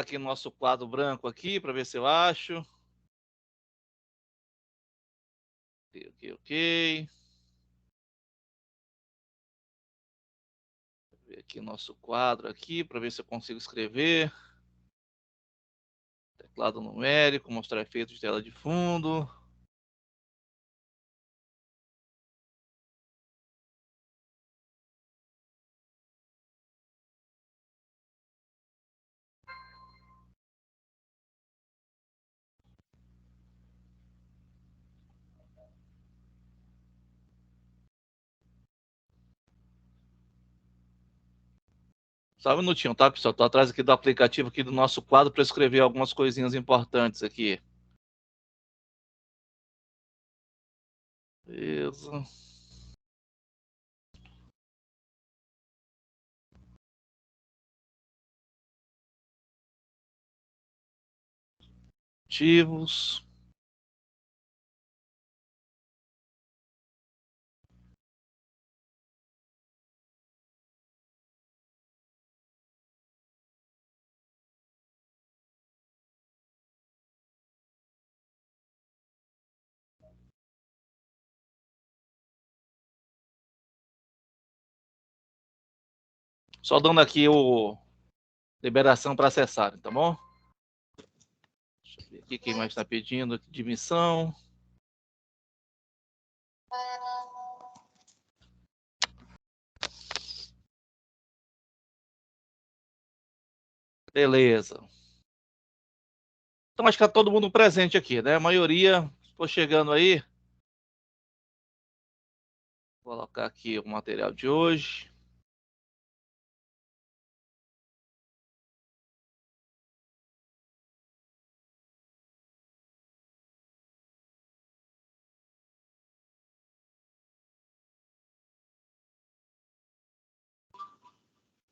aqui no nosso quadro branco aqui para ver se eu acho. Ok. Vou ver aqui o nosso quadro aqui para ver se eu consigo escrever. Teclado numérico, mostrar efeitos de tela de fundo. Só um minutinho, tá, pessoal? Estou atrás aqui do aplicativo aqui do nosso quadro para escrever algumas coisinhas importantes aqui. Beleza. Ativos. Só dando aqui o liberação para acessar, tá bom? Deixa eu ver aqui quem mais está pedindo admissão. Beleza. Então acho que está todo mundo presente aqui, né? A maioria, estou chegando aí. Vou colocar aqui o material de hoje.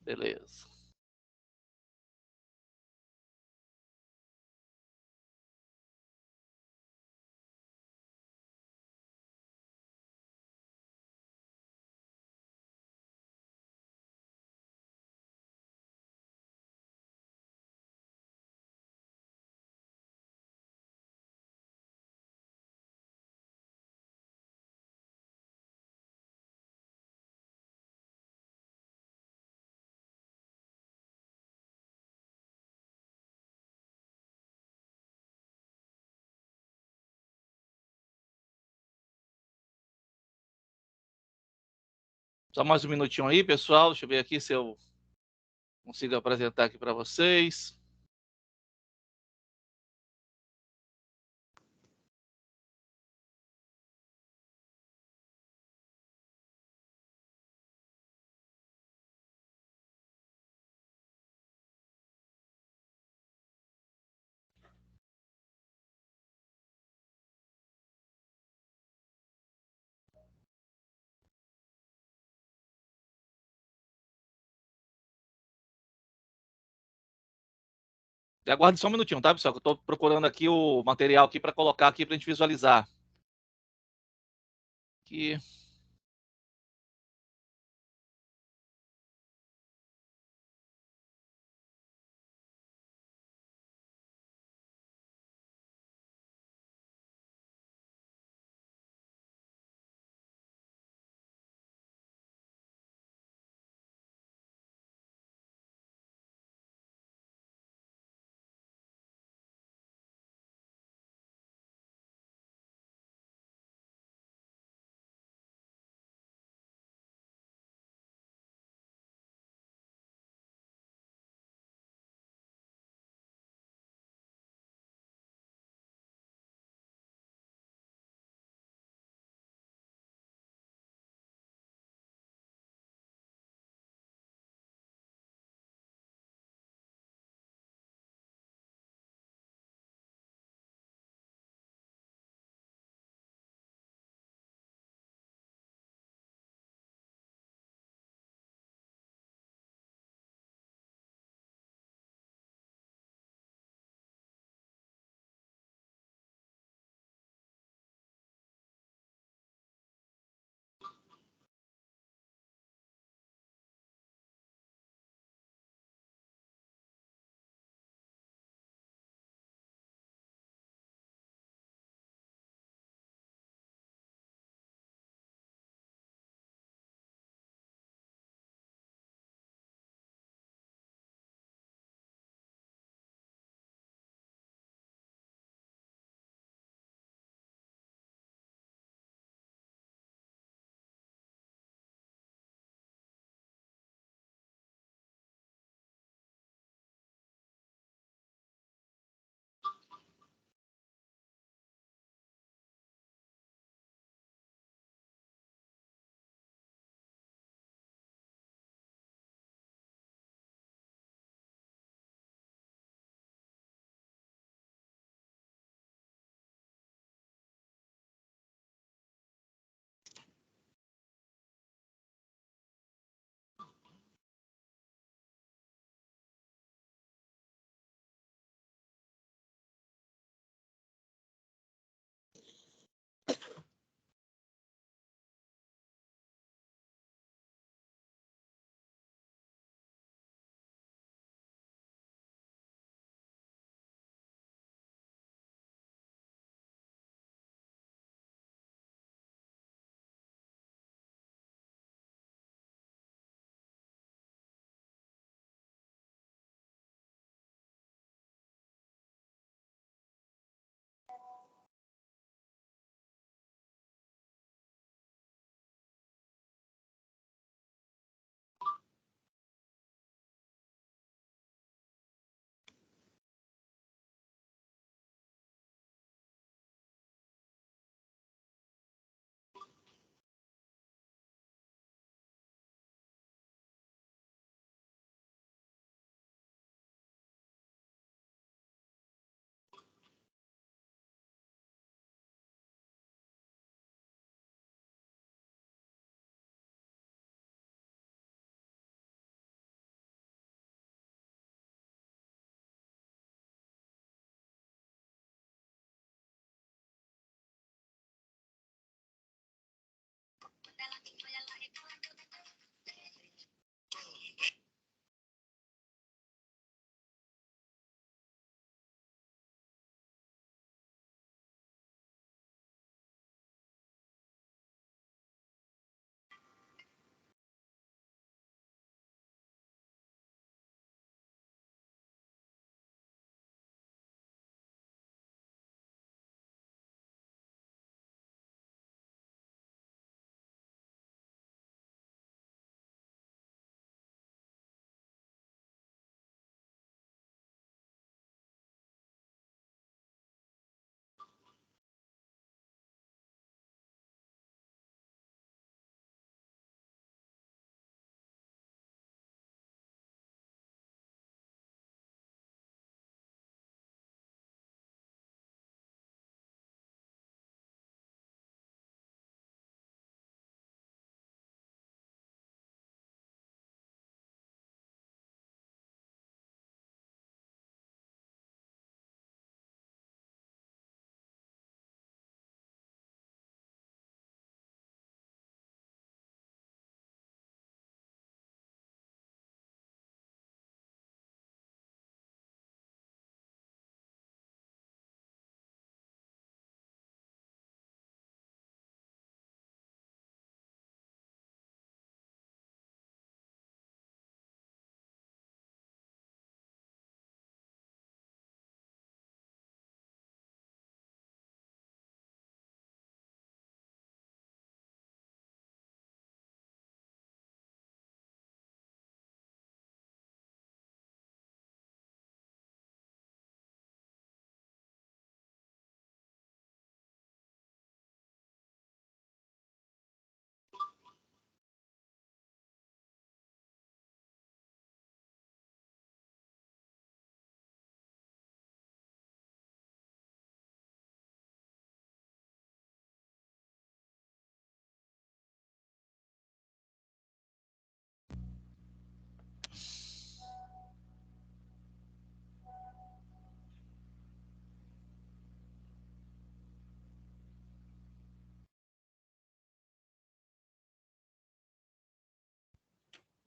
Beleza. Só mais um minutinho aí, pessoal. Deixa eu ver aqui se eu consigo apresentar aqui para vocês. E aguarde só um minutinho, tá, pessoal? Que eu estou procurando aqui o material aqui para colocar aqui para a gente visualizar. Aqui.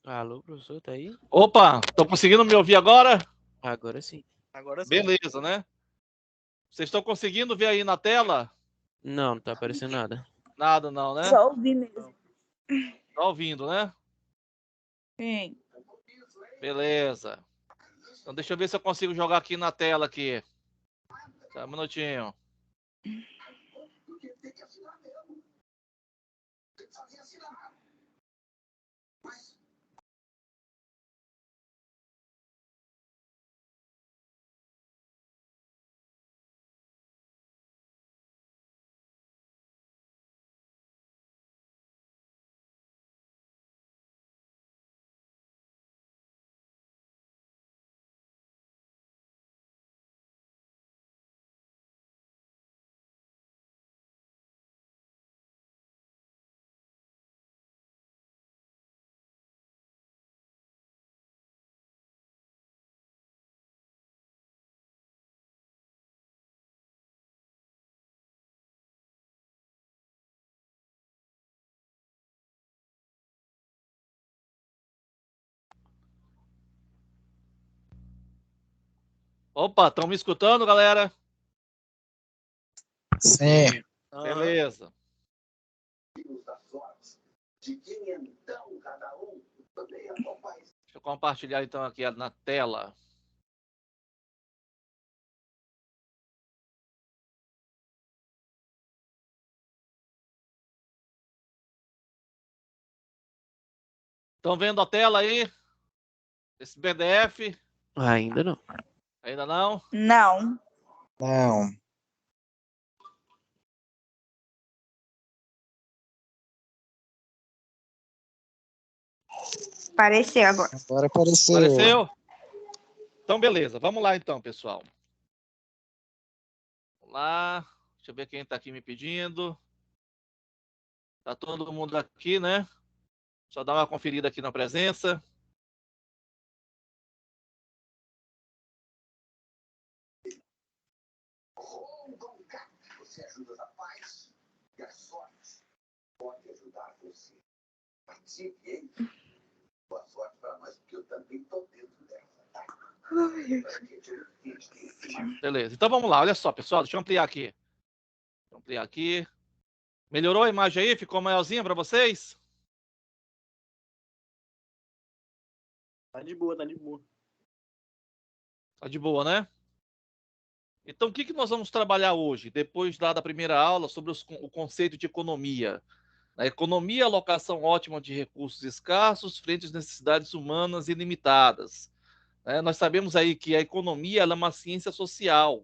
Alô, professor, tá aí? Opa, estão conseguindo me ouvir agora? Agora sim. Agora sim. Beleza, né? Vocês estão conseguindo ver aí na tela? Não tá aparecendo nada. Nada não, né? Só ouvi mesmo. Tá ouvindo, né? Sim. Beleza. Então deixa eu ver se eu consigo jogar aqui na tela aqui. Só um minutinho. Opa, estão me escutando, galera? Sim. Beleza. Deixa eu compartilhar então aqui na tela. Estão vendo a tela aí? Esse PDF? Ainda não. Ainda não? Não. Não. Apareceu agora. Agora apareceu. Apareceu? Então, beleza. Vamos lá então, pessoal. Vamos lá. Deixa eu ver quem está aqui me pedindo. Tá todo mundo aqui, né? Só dar uma conferida aqui na presença. Você ajuda na paz e a sorte pode ajudar você. Participe, hein? Boa sorte para nós, porque eu também estou dentro dessa, tá? Beleza. Então vamos lá. Olha só, pessoal. Deixa eu ampliar aqui. Deixa eu ampliar aqui. Melhorou a imagem aí? Ficou maiorzinha para vocês? Tá de boa, tá de boa. Tá de boa, né? Então, o que nós vamos trabalhar hoje, depois da primeira aula, sobre o conceito de economia? A economia é a alocação ótima de recursos escassos frente às necessidades humanas ilimitadas. Nós sabemos aí que a economia ela é uma ciência social,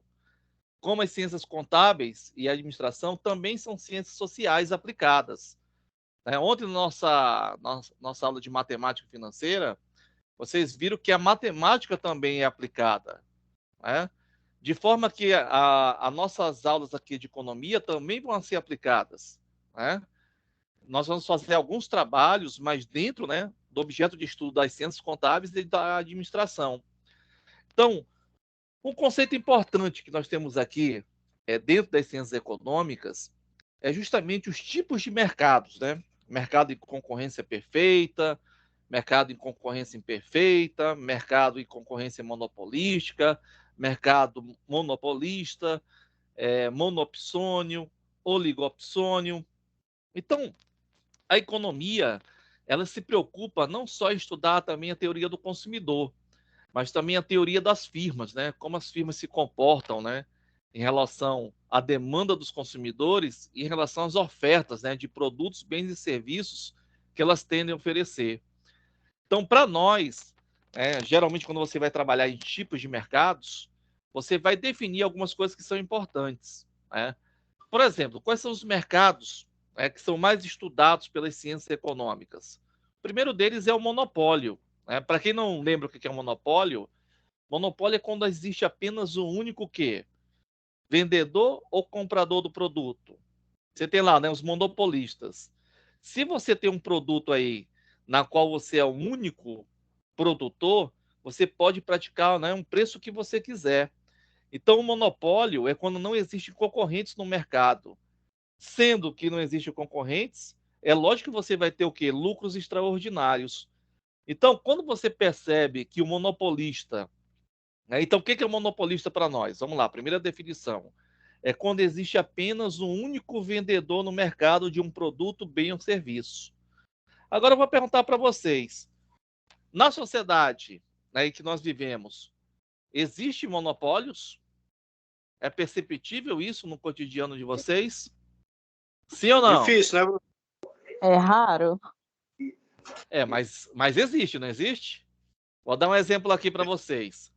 como as ciências contábeis e a administração também são ciências sociais aplicadas. Ontem, na nossa aula de matemática financeira, vocês viram que a matemática também é aplicada, né? De forma que as nossas aulas aqui de economia também vão ser aplicadas, né? Nós vamos fazer alguns trabalhos, mas dentro, né, do objeto de estudo das ciências contábeis e da administração. Então, um conceito importante que nós temos aqui, dentro das ciências econômicas, é justamente os tipos de mercados, né? Mercado em concorrência perfeita, mercado em concorrência imperfeita, mercado em concorrência monopolística, mercado monopolista, monopsônio, oligopsônio. Então, a economia, ela se preocupa não só em estudar também a teoria do consumidor, mas também a teoria das firmas, né? Como as firmas se comportam, né? Em relação à demanda dos consumidores e em relação às ofertas, né? De produtos, bens e serviços que elas tendem a oferecer. Então, para nós, geralmente quando você vai trabalhar em tipos de mercados, você vai definir algumas coisas que são importantes, né? Por exemplo, quais são os mercados que são mais estudados pelas ciências econômicas? O primeiro deles é o monopólio. Para quem não lembra o que é um monopólio, monopólio é quando existe apenas um único quê? Vendedor ou comprador do produto. Você tem lá, né, os monopolistas. Se você tem um produto aí na qual você é o único produtor, você pode praticar, né, um preço que você quiser. Então, o monopólio é quando não existem concorrentes no mercado. Sendo que não existem concorrentes, é lógico que você vai ter o quê? Lucros extraordinários. Então, quando você percebe que o monopolista, né, então o que é o monopolista para nós? Vamos lá, primeira definição. É quando existe apenas um único vendedor no mercado de um produto, bem ou serviço. Agora eu vou perguntar para vocês, na sociedade, né, em que nós vivemos, existe monopólios? É perceptível isso no cotidiano de vocês? Sim ou não? Difícil, né, Bruno? É raro? Mas existe, não existe? Vou dar um exemplo aqui para vocês.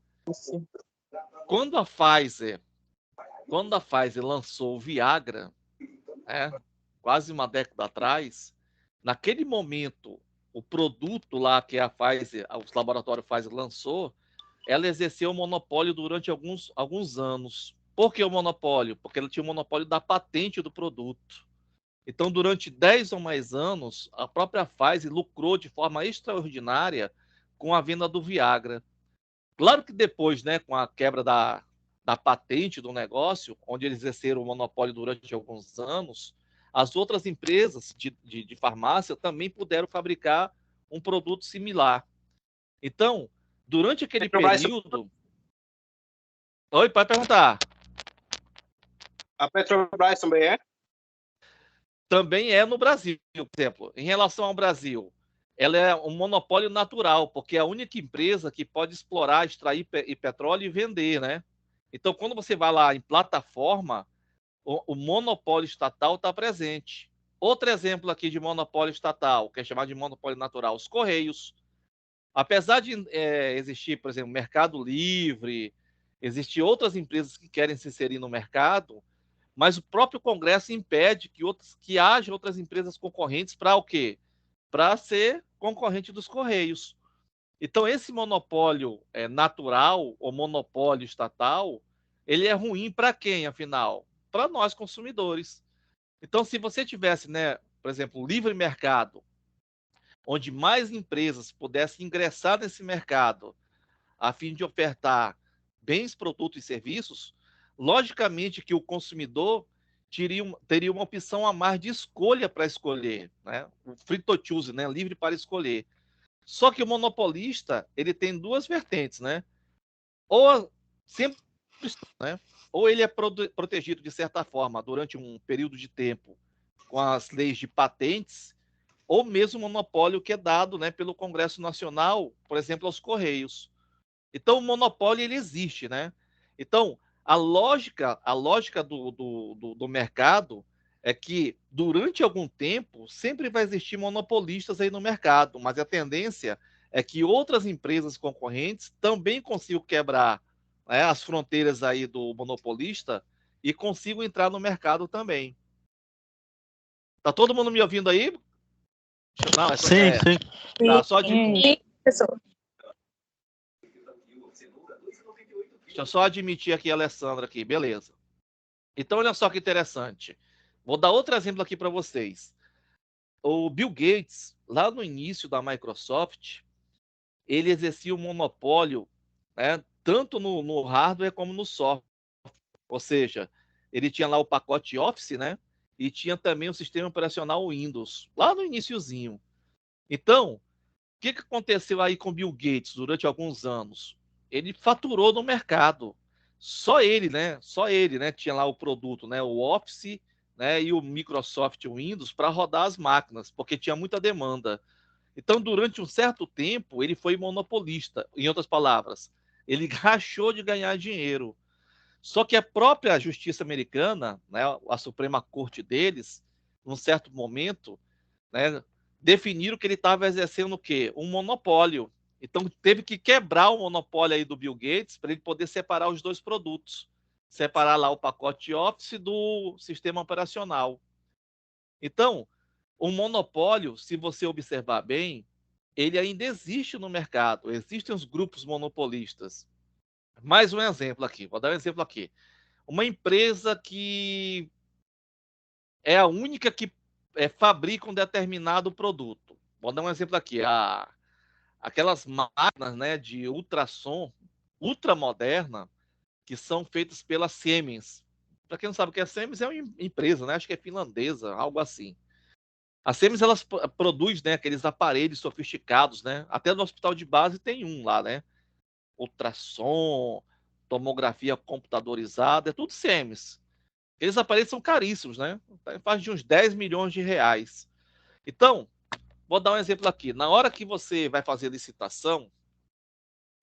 Quando a Pfizer lançou o Viagra, né, quase uma década atrás, naquele momento, o produto lá que a Pfizer, os laboratórios Pfizer lançou, ela exerceu o monopólio durante alguns anos. Por que o monopólio? Porque ela tinha o monopólio da patente do produto. Então, durante 10 ou mais anos, a própria Pfizer lucrou de forma extraordinária com a venda do Viagra. Claro que depois, né, com a quebra da patente do negócio, onde eles exerceram o monopólio durante alguns anos, as outras empresas de farmácia também puderam fabricar um produto similar. Então, durante aquele período... Oi, pode perguntar. A Petrobras também é? Também é no Brasil, por exemplo. Em relação ao Brasil, ela é um monopólio natural, porque é a única empresa que pode explorar, extrair petróleo e vender, né? Então, quando você vai lá em plataforma, o monopólio estatal está presente. Outro exemplo aqui de monopólio estatal, que é chamado de monopólio natural, os Correios. Apesar de existir, por exemplo, Mercado Livre, existir outras empresas que querem se inserir no mercado, mas o próprio Congresso impede que haja outras empresas concorrentes para o quê? Para ser concorrente dos Correios. Então, esse monopólio natural ou monopólio estatal, ele é ruim para quem, afinal? Para nós, consumidores. Então, se você tivesse, né, por exemplo, livre mercado, onde mais empresas pudessem ingressar nesse mercado a fim de ofertar bens, produtos e serviços, logicamente que o consumidor teria uma opção a mais de escolha para escolher, né? O free to choose, né? Livre para escolher. Só que o monopolista, ele tem duas vertentes, né? Ou sempre, né? Ou ele é protegido de certa forma durante um período de tempo com as leis de patentes, ou mesmo o monopólio que é dado, né, pelo Congresso Nacional, por exemplo, aos Correios. Então, o monopólio ele existe, né? Então, a lógica do mercado é que, durante algum tempo, sempre vai existir monopolistas aí no mercado, mas a tendência é que outras empresas concorrentes também consigam quebrar, né, as fronteiras aí do monopolista e consigam entrar no mercado também. Tá todo mundo me ouvindo aí? Não, Sim, sim. tá, só de Sim, pessoal. Deixa eu só admitir aqui a Alessandra aqui, beleza. Então, olha só que interessante. Vou dar outro exemplo aqui para vocês. O Bill Gates, lá no início da Microsoft, ele exercia o monopólio, né, tanto no hardware como no software. Ou seja, ele tinha lá o pacote Office, né? E tinha também o sistema operacional Windows, lá no iniciozinho. Então, o que aconteceu aí com o Bill Gates durante alguns anos? Ele faturou no mercado. Só ele, né? Só ele, né? Tinha lá o produto, né? O Office, né? E o Microsoft Windows para rodar as máquinas, porque tinha muita demanda. Então, durante um certo tempo, ele foi monopolista. Em outras palavras, ele rachou de ganhar dinheiro. Só que a própria justiça americana, né? A Suprema Corte deles, num certo momento, né, definiram que ele estava exercendo o quê? Um monopólio. Então teve que quebrar o monopólio aí do Bill Gates para ele poder separar os dois produtos. Separar lá o pacote Office do sistema operacional. Então, o monopólio, se você observar bem, ele ainda existe no mercado. Existem os grupos monopolistas. Mais um exemplo aqui, vou dar um exemplo aqui. Uma empresa que é a única que fabrica um determinado produto. Vou dar um exemplo aqui. Aquelas máquinas, né, de ultrassom ultramoderna que são feitas pela Siemens. Para quem não sabe o que é Siemens, é uma empresa, né? Acho que é finlandesa, algo assim. A Siemens, ela produz, né, aqueles aparelhos sofisticados, né? Até no hospital de base tem um lá, né? Ultrassom, tomografia computadorizada, é tudo Siemens. Aqueles aparelhos são caríssimos, né? Faz de uns 10 milhões de reais. Então, vou dar um exemplo aqui. Na hora que você vai fazer licitação,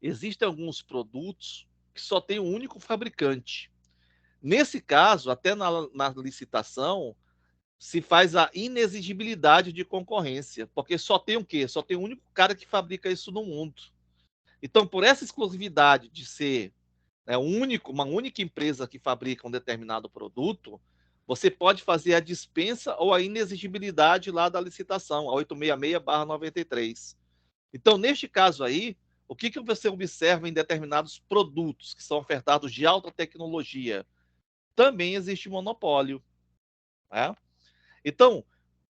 existem alguns produtos que só tem um único fabricante. Nesse caso, até na licitação, se faz a inexigibilidade de concorrência, porque só tem o quê? Só tem o único cara que fabrica isso no mundo. Então, por essa exclusividade de ser, né, uma única empresa que fabrica um determinado produto, você pode fazer a dispensa ou a inexigibilidade lá da licitação, a 866/93. Então, neste caso aí, o que você observa em determinados produtos que são ofertados de alta tecnologia? Também existe monopólio. Né? Então,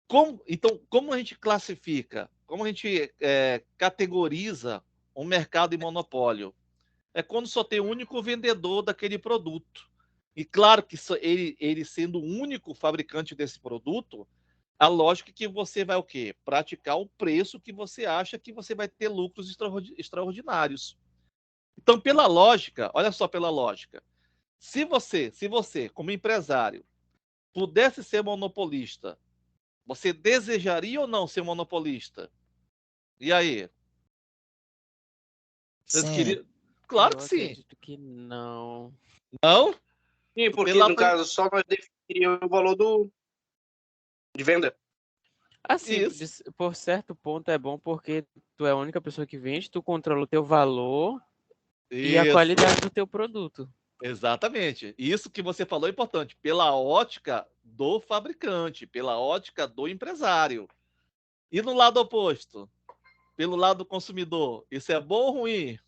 como a gente classifica, como a gente categoriza um mercado em monopólio? É quando só tem um único vendedor daquele produto. E claro que ele sendo o único fabricante desse produto, a lógica é que você vai o quê? Praticar o preço que você acha que você vai ter lucros extraordinários. Então, pela lógica, olha só pela lógica. Se você, como empresário, pudesse ser monopolista, você desejaria ou não ser monopolista? E aí? Vocês Sim. queriam? Claro Eu que sim. acredito que não. Não? Sim, porque Pela- no caso só nós definiríamos o valor de venda. Assim, Isso. por certo ponto é bom porque tu é a única pessoa que vende, tu controla o teu valor e a Isso. qualidade do teu produto. Exatamente. Isso que você falou é importante. Pela ótica do fabricante, pela ótica do empresário. E no lado oposto, pelo lado do consumidor, isso é bom ou ruim?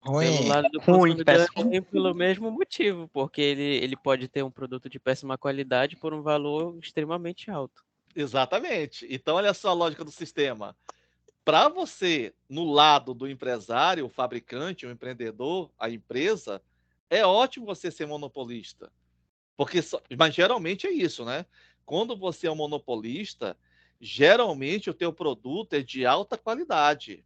Pelo Ruim. lado do Ruim, consumidor é péssimo. ruim pelo mesmo motivo, porque ele pode ter um produto de péssima qualidade por um valor extremamente alto. Exatamente. Então, olha só a lógica do sistema. Para você, no lado do empresário, o fabricante, o empreendedor, a empresa, é ótimo você ser monopolista. Mas geralmente é isso, né? Quando você é um monopolista, geralmente o teu produto é de alta qualidade.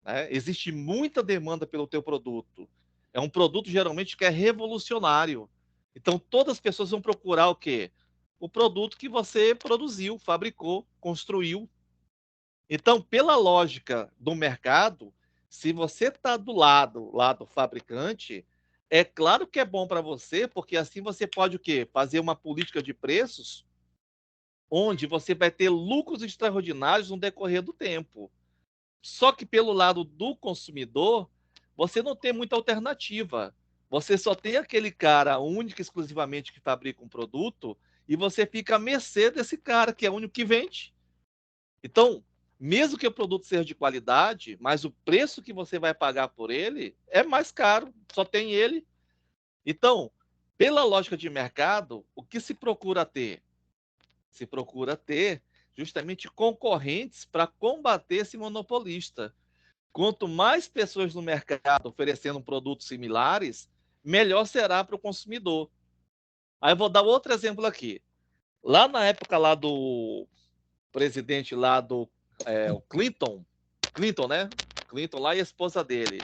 Né? Existe muita demanda pelo teu produto. É um produto geralmente que é revolucionário. Então todas as pessoas vão procurar o quê? O produto que você produziu, fabricou, construiu. Então, pela lógica do mercado, se você está do lado lá do fabricante, é claro que é bom para você, porque assim você pode o quê? Fazer uma política de preços onde você vai ter lucros extraordinários no decorrer do tempo. Só que pelo lado do consumidor, você não tem muita alternativa. Você só tem aquele cara único, exclusivamente, que fabrica um produto, e você fica à mercê desse cara, que é o único que vende. Então, mesmo que o produto seja de qualidade, mas o preço que você vai pagar por ele é mais caro, só tem ele. Então, pela lógica de mercado, o que se procura ter? Se procura ter justamente concorrentes para combater esse monopolista. Quanto mais pessoas no mercado oferecendo produtos similares, melhor será para o consumidor. Aí eu vou dar outro exemplo aqui. Lá na época lá do presidente lá do o Clinton, né? Clinton lá e a esposa dele.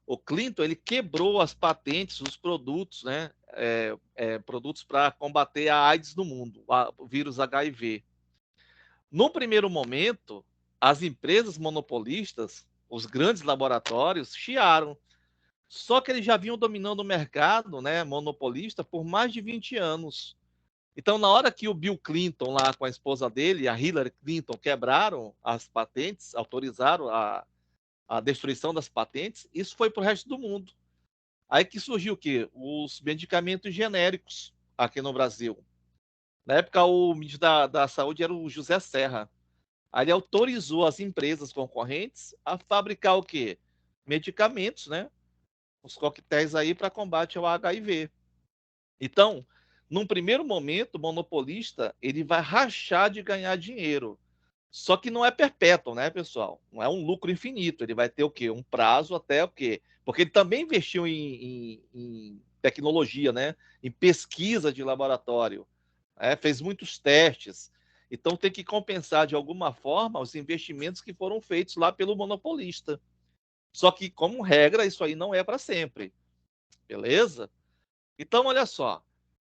O Clinton, ele quebrou as patentes dos produtos, né? Produtos para combater a AIDS no mundo, o vírus HIV. No primeiro momento, as empresas monopolistas, os grandes laboratórios, chiaram. Só que eles já vinham dominando o mercado, né, monopolista, por mais de 20 anos. Então, na hora que o Bill Clinton, lá com a esposa dele, a Hillary Clinton, quebraram as patentes, autorizaram a destruição das patentes, isso foi para o resto do mundo. Aí que surgiu o quê? Os medicamentos genéricos aqui no Brasil. Na época, o ministro da Saúde era o José Serra. Aí ele autorizou as empresas concorrentes a fabricar o quê? Medicamentos, né? Os coquetéis aí para combate ao HIV. Então, num primeiro momento, o monopolista ele vai rachar de ganhar dinheiro. Só que não é perpétuo, né, pessoal? Não é um lucro infinito. Ele vai ter o quê? Um prazo até o quê? Porque ele também investiu em tecnologia, né? Em pesquisa de laboratório. Fez muitos testes. Então tem que compensar de alguma forma os investimentos que foram feitos lá pelo monopolista. Só que, como regra, isso aí não é para sempre. Beleza? Então, olha só.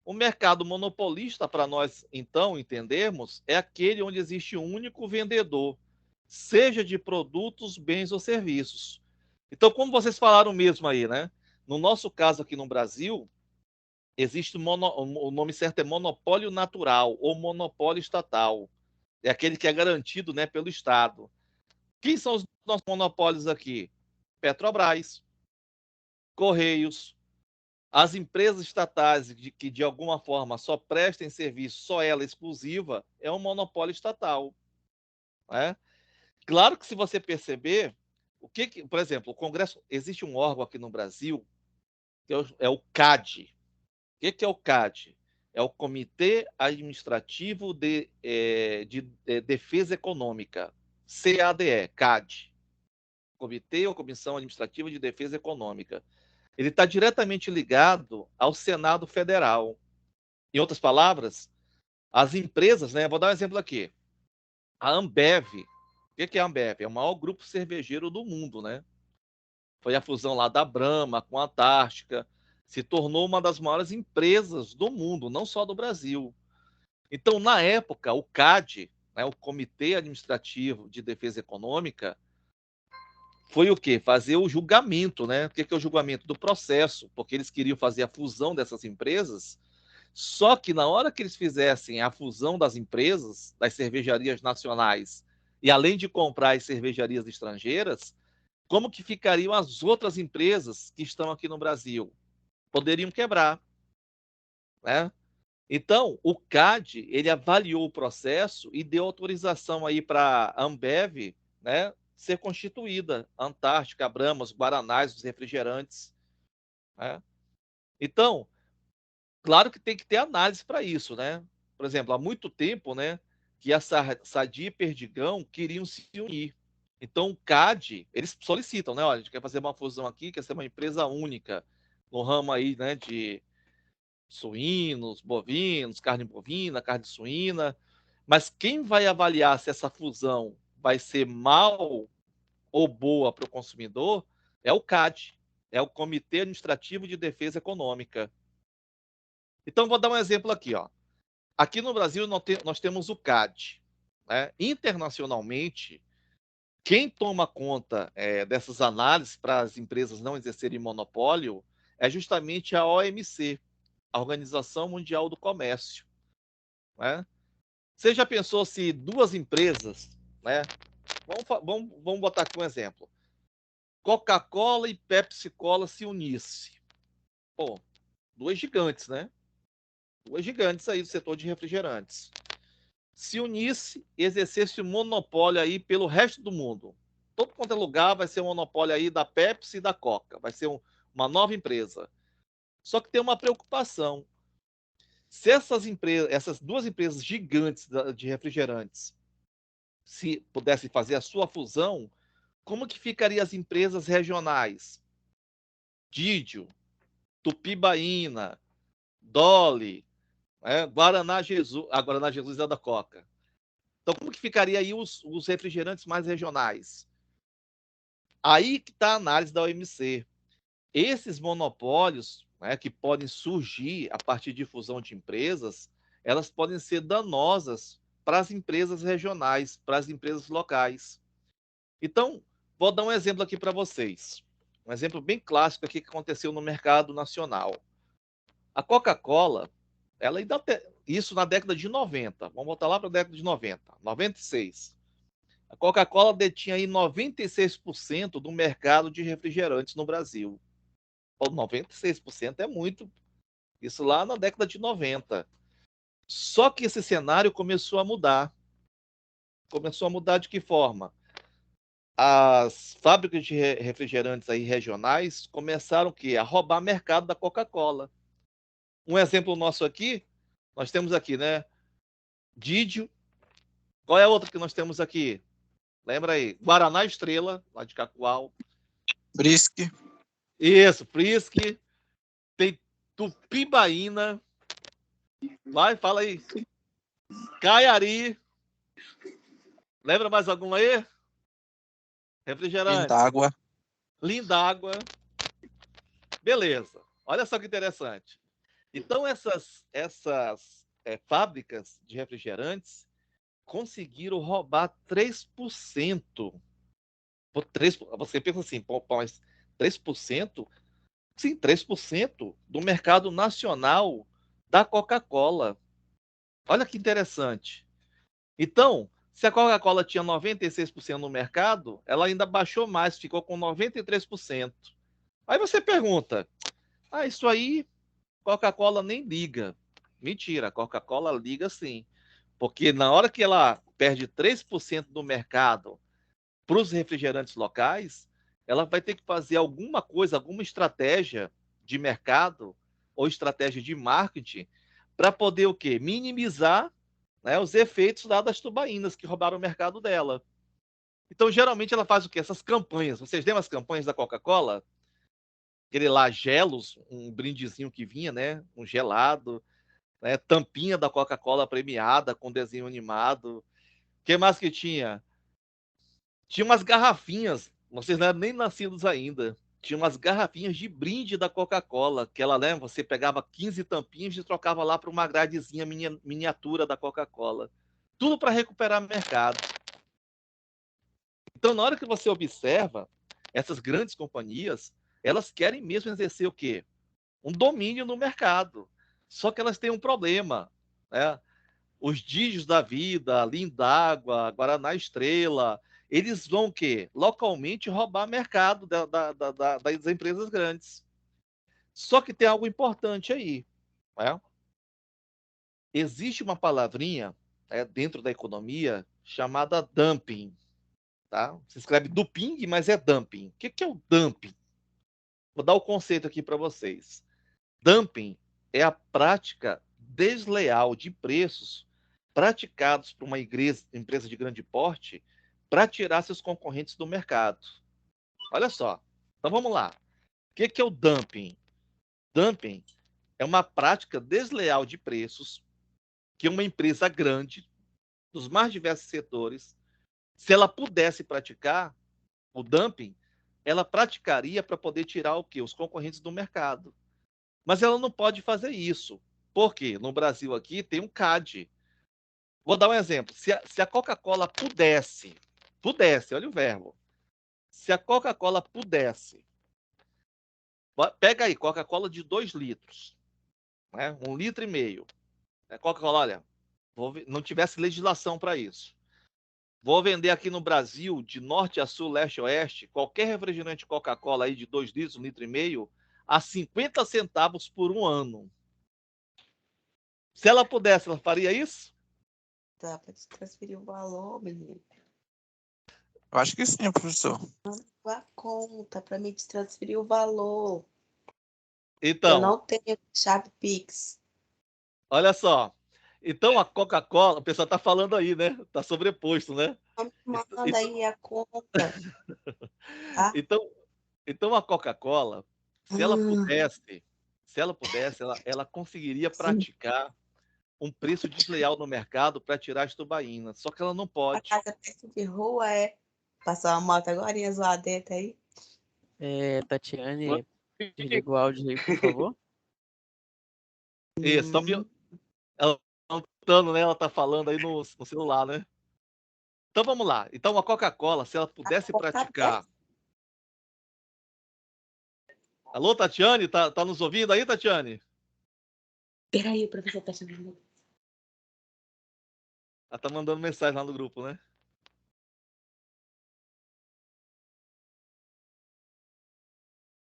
O mercado monopolista, para nós, então, entendermos, é aquele onde existe um único vendedor, seja de produtos, bens ou serviços. Então, como vocês falaram mesmo aí, né? No nosso caso aqui no Brasil, existe o nome certo é monopólio natural ou monopólio estatal. É aquele que é garantido, né, pelo Estado. Quem são os nossos monopólios aqui? Petrobras, Correios, as empresas estatais que de alguma forma só prestem serviço, só ela exclusiva, é um monopólio estatal. Né? Claro que se você perceber, por exemplo, o Congresso, existe um órgão aqui no Brasil, que é o CAD. O que é o CAD? É o Comitê Administrativo de Defesa Econômica, CADE, CAD. Comitê ou Comissão Administrativa de Defesa Econômica. Ele está diretamente ligado ao Senado Federal. Em outras palavras, as empresas, né? Vou dar um exemplo aqui. A Ambev. O que é a Ambev? É o maior grupo cervejeiro do mundo, né? Foi a fusão lá da Brahma com a Antártica. Se tornou uma das maiores empresas do mundo, não só do Brasil. Então, na época, o CAD, né, o Comitê Administrativo de Defesa Econômica, foi o quê? Fazer o julgamento, né? O que é o julgamento? Do processo, porque eles queriam fazer a fusão dessas empresas, só que na hora que eles fizessem a fusão das empresas, das cervejarias nacionais, e além de comprar as cervejarias estrangeiras, como que ficariam as outras empresas que estão aqui no Brasil? Poderiam quebrar, né? Então, o CAD, ele avaliou o processo e deu autorização aí para a Ambev, né, ser constituída, Antártica, Brahma, os Guaranás, os refrigerantes, né? Então, claro que tem que ter análise para isso, né? Por exemplo, há muito tempo, né, que a Sadia e Perdigão queriam se unir. Então, o CAD, eles solicitam, né? Olha, a gente quer fazer uma fusão aqui, quer ser uma empresa única no ramo aí, né, de suínos, bovinos, carne bovina, carne suína. Mas quem vai avaliar se essa fusão vai ser mal ou boa para o consumidor é o CAD, é o Comitê Administrativo de Defesa Econômica. Então, vou dar um exemplo aqui. Ó. Aqui no Brasil, nós temos o CAD. Né? Internacionalmente, quem toma conta dessas análises para as empresas não exercerem monopólio é justamente a OMC, a Organização Mundial do Comércio. Né? Você já pensou se duas empresas, né? Vamos botar aqui um exemplo. Coca-Cola e Pepsi-Cola se unissem. Pô, duas gigantes, né? Duas gigantes aí do setor de refrigerantes. Se unisse e exercesse um monopólio aí pelo resto do mundo. Todo quanto é lugar vai ser um monopólio aí da Pepsi e da Coca. Vai ser uma nova empresa. Só que tem uma preocupação. Se essas duas empresas gigantes de refrigerantes, se pudessem fazer a sua fusão, como que ficariam as empresas regionais? Didio, Tupibaína, Dolly, Guaraná Jesus. A Guaraná Jesus é da Coca. Então, como que ficaria aí os refrigerantes mais regionais? Aí que está a análise da OMC. Esses monopólios, né, que podem surgir a partir de fusão de empresas, elas podem ser danosas para as empresas regionais, para as empresas locais. Então, vou dar um exemplo aqui para vocês. Um exemplo bem clássico aqui que aconteceu no mercado nacional. A Coca-Cola, ela ainda isso na década de 90. Vamos voltar lá para a década de 90, 96. A Coca-Cola detinha aí 96% do mercado de refrigerantes no Brasil. 96% é muito. Isso lá na década de 90. Só que esse cenário começou a mudar. Começou a mudar de que forma? As fábricas de refrigerantes aí regionais começaram a roubar mercado da Coca-Cola. Um exemplo nosso aqui, nós temos aqui, né? Didio. Qual é a outra que nós temos aqui? Lembra aí? Guaraná Estrela, lá de Cacoal. Brisque. Isso, Frisque. Tem Tupibaína. Vai, fala aí. Caiari. Lembra mais alguma aí? Refrigerante. Lindágua. Lindágua. Beleza. Olha só que interessante. Então, essas fábricas de refrigerantes conseguiram roubar 3%. Você pensa assim, pô, mas 3%? Sim, 3% do mercado nacional da Coca-Cola. Olha que interessante. Então, se a Coca-Cola tinha 96% no mercado, ela ainda baixou mais, ficou com 93%. Aí você pergunta, isso aí Coca-Cola nem liga. Mentira, a Coca-Cola liga sim. Porque na hora que ela perde 3% do mercado para os refrigerantes locais, ela vai ter que fazer alguma coisa, alguma estratégia de mercado ou estratégia de marketing para poder o quê? Minimizar, né, os efeitos lá das tubaínas que roubaram o mercado dela. Então, geralmente, ela faz o quê? Essas campanhas. Vocês lembram as campanhas da Coca-Cola? Aquele lá, gelos, um brindezinho que vinha, né? Um gelado, né? Tampinha da Coca-Cola premiada com desenho animado. O que mais que tinha? Tinha umas garrafinhas, vocês não eram nem nascidos ainda. Tinha umas garrafinhas de brinde da Coca-Cola, que ela, né, você pegava 15 tampinhas e trocava lá para uma gradezinha miniatura da Coca-Cola. Tudo para recuperar mercado. Então, na hora que você observa, essas grandes companhias, elas querem mesmo exercer o quê? Um domínio no mercado. Só que elas têm um problema, né? Os Dígios da vida, Lindágua, Guaraná Estrela, eles vão o quê? Localmente roubar mercado das empresas grandes. Só que tem algo importante aí, né? Existe uma palavrinha, né, dentro da economia chamada dumping, tá? Se escreve duping, mas é dumping. O que é o dumping? Vou dar o conceito aqui para vocês. Dumping é a prática desleal de preços praticados por uma empresa de grande porte para tirar seus concorrentes do mercado. Olha só. Então vamos lá. O que é o dumping? Dumping é uma prática desleal de preços que uma empresa grande, dos mais diversos setores, se ela pudesse praticar o dumping, ela praticaria para poder tirar o quê? Os concorrentes do mercado. Mas ela não pode fazer isso. Por quê? No Brasil aqui tem um CAD. Vou dar um exemplo. Se a Coca-Cola pudesse, olha o verbo. Se a Coca-Cola pudesse, pega aí, Coca-Cola de 2 litros, né? 1,5 litro. Coca-Cola, olha, não tivesse legislação para isso. Vou vender aqui no Brasil, de norte a sul, leste a oeste, qualquer refrigerante Coca-Cola aí de 2 litros, 1,5 litro, a 50 centavos por um ano. Se ela pudesse, ela faria isso? Dá para transferir o valor, menino. Eu acho que sim, professor. A conta para me transferir o valor. Então, eu não tenho chave Pix. Olha só. Então a Coca-Cola, o pessoal está falando aí, né? Está sobreposto, né? Manda aí a conta. Tá? Então a Coca-Cola, se ela pudesse, ela conseguiria praticar um preço desleal no mercado para tirar as tubaínas. Só que ela não A pode. casa perto de rua é. Passou uma moto agora e zoar dentro aí. Tatiane, desliga o áudio aí, por favor. Isso, ela tá lutando, né? Ela tá falando aí no celular, né? Então vamos lá. Então a Coca-Cola, se ela pudesse praticar. Alô, Tatiane? Tá nos ouvindo aí, Tatiane? Peraí, o professor tá chamando. Ela tá mandando mensagem lá no grupo, né?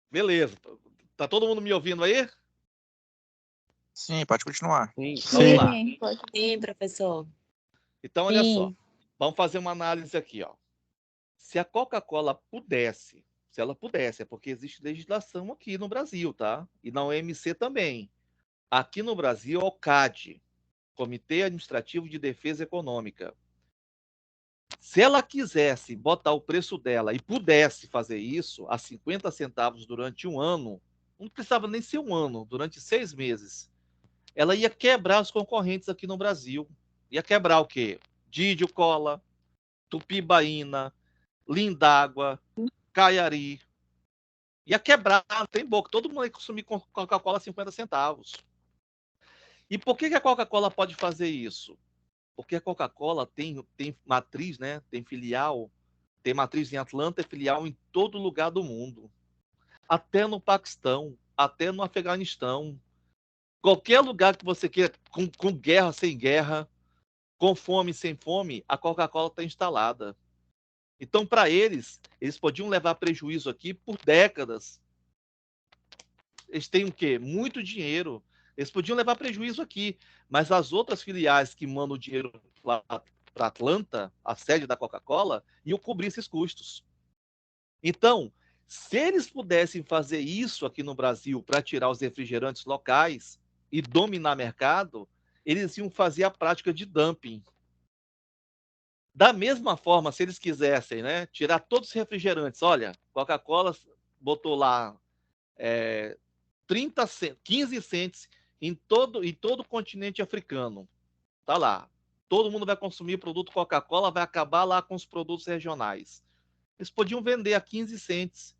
Beleza. Tá todo mundo me ouvindo aí? Sim, pode continuar. Vamos lá. Sim, professor. Então, olha só. Vamos fazer uma análise aqui, ó. Se a Coca-Cola pudesse, se ela pudesse, é porque existe legislação aqui no Brasil, tá? E na OMC também. Aqui no Brasil é o CAD, Comitê Administrativo de Defesa Econômica. Se ela quisesse botar o preço dela e pudesse fazer isso a 50 centavos durante um ano, não precisava nem ser um ano, durante 6 meses, ela ia quebrar os concorrentes aqui no Brasil. Ia quebrar o quê? Didio Cola, Tupibaína, Lindágua, Caiari. Ia quebrar, não tem boca. Todo mundo ia consumir Coca-Cola a 50 centavos. E por que a Coca-Cola pode fazer isso? Porque a Coca-Cola tem matriz, né? Tem filial, tem matriz em Atlanta e filial em todo lugar do mundo. Até no Paquistão, até no Afeganistão. Qualquer lugar que você queira, com guerra, sem guerra, com fome, sem fome, a Coca-Cola está instalada. Então, para eles podiam levar prejuízo aqui por décadas. Eles têm o quê? Muito dinheiro. Eles podiam levar prejuízo aqui, mas as outras filiais que mandam o dinheiro para Atlanta, a sede da Coca-Cola, iam cobrir esses custos. Então, se eles pudessem fazer isso aqui no Brasil para tirar os refrigerantes locais e dominar o mercado, eles iam fazer a prática de dumping. Da mesma forma, se eles quisessem, né, tirar todos os refrigerantes, olha, Coca-Cola botou lá 15 cents em todo o continente africano. Tá lá. Todo mundo vai consumir produto Coca-Cola, vai acabar lá com os produtos regionais. Eles podiam vender a 15 cents.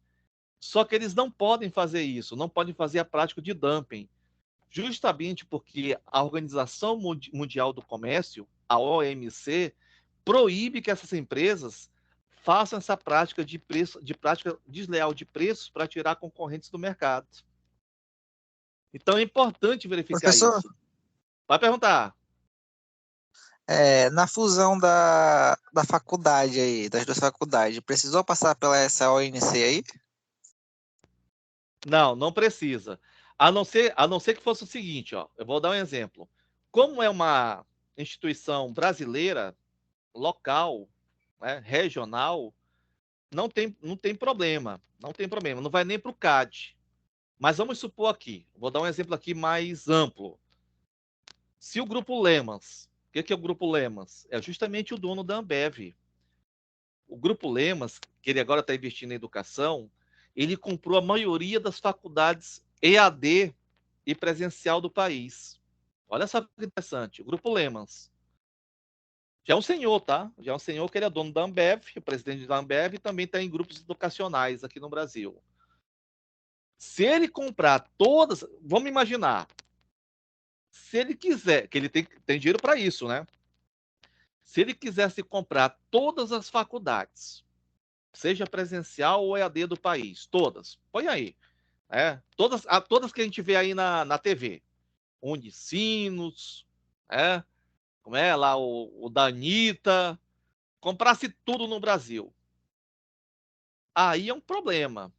Só que eles não podem fazer isso, não podem fazer a prática de dumping. Justamente porque a Organização Mundial do Comércio, a OMC, proíbe que essas empresas façam essa prática de prática desleal de preços para tirar concorrentes do mercado. Então é importante verificar Professor, isso. Vai perguntar. na fusão da faculdade aí, das duas faculdades, precisou passar pela essa ONC aí? Não precisa. A não ser que fosse o seguinte, ó, eu vou dar um exemplo. Como é uma instituição brasileira, local, né, regional, não tem problema. Não tem problema. Não vai nem para o CAD. Mas vamos supor aqui, vou dar um exemplo aqui mais amplo. Se o Grupo Lemas, o que é o Grupo Lemas? É justamente o dono da Ambev. O Grupo Lemas, que ele agora está investindo em educação, ele comprou a maioria das faculdades EAD e presencial do país. Olha só que interessante, o Grupo Lemas. Já é um senhor, tá? Já é um senhor que ele é dono da Ambev, o presidente da Ambev, e também está em grupos educacionais aqui no Brasil. Se ele comprar todas, vamos imaginar, se ele quiser, que ele tem dinheiro para isso, né? Se ele quisesse comprar todas as faculdades, seja presencial ou EAD do país, todas, põe aí, todas que a gente vê aí na TV, Unicinos, como é lá o da Anitta, comprasse tudo no Brasil. Aí é um problema.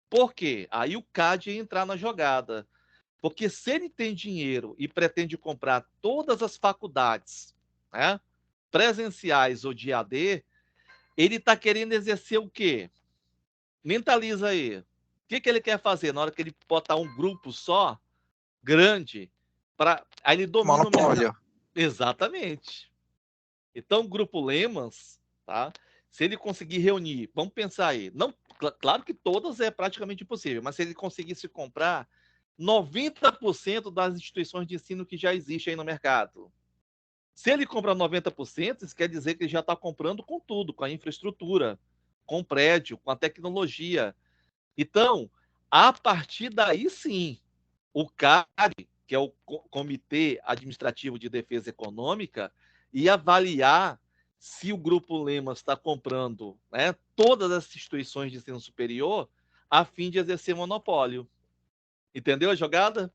Por quê? Aí o CAD ia entrar na jogada. Porque se ele tem dinheiro e pretende comprar todas as faculdades, né, presenciais ou de EAD, ele está querendo exercer o quê? Mentaliza aí. O que ele quer fazer na hora que ele botar um grupo só, grande, aí ele domina o Monopólio. mercado. Exatamente. Então, o Grupo Lemas, tá? Se ele conseguir reunir, vamos pensar aí, não, claro que todas é praticamente impossível, mas se ele conseguisse comprar 90% das instituições de ensino que já existem aí no mercado. Se ele compra 90%, isso quer dizer que ele já está comprando com tudo, com a infraestrutura, com o prédio, com a tecnologia. Então, a partir daí sim, o CAD, que é o Comitê Administrativo de Defesa Econômica, ia avaliar se o Grupo Lemas está comprando, né, todas as instituições de ensino superior a fim de exercer monopólio. Entendeu a jogada?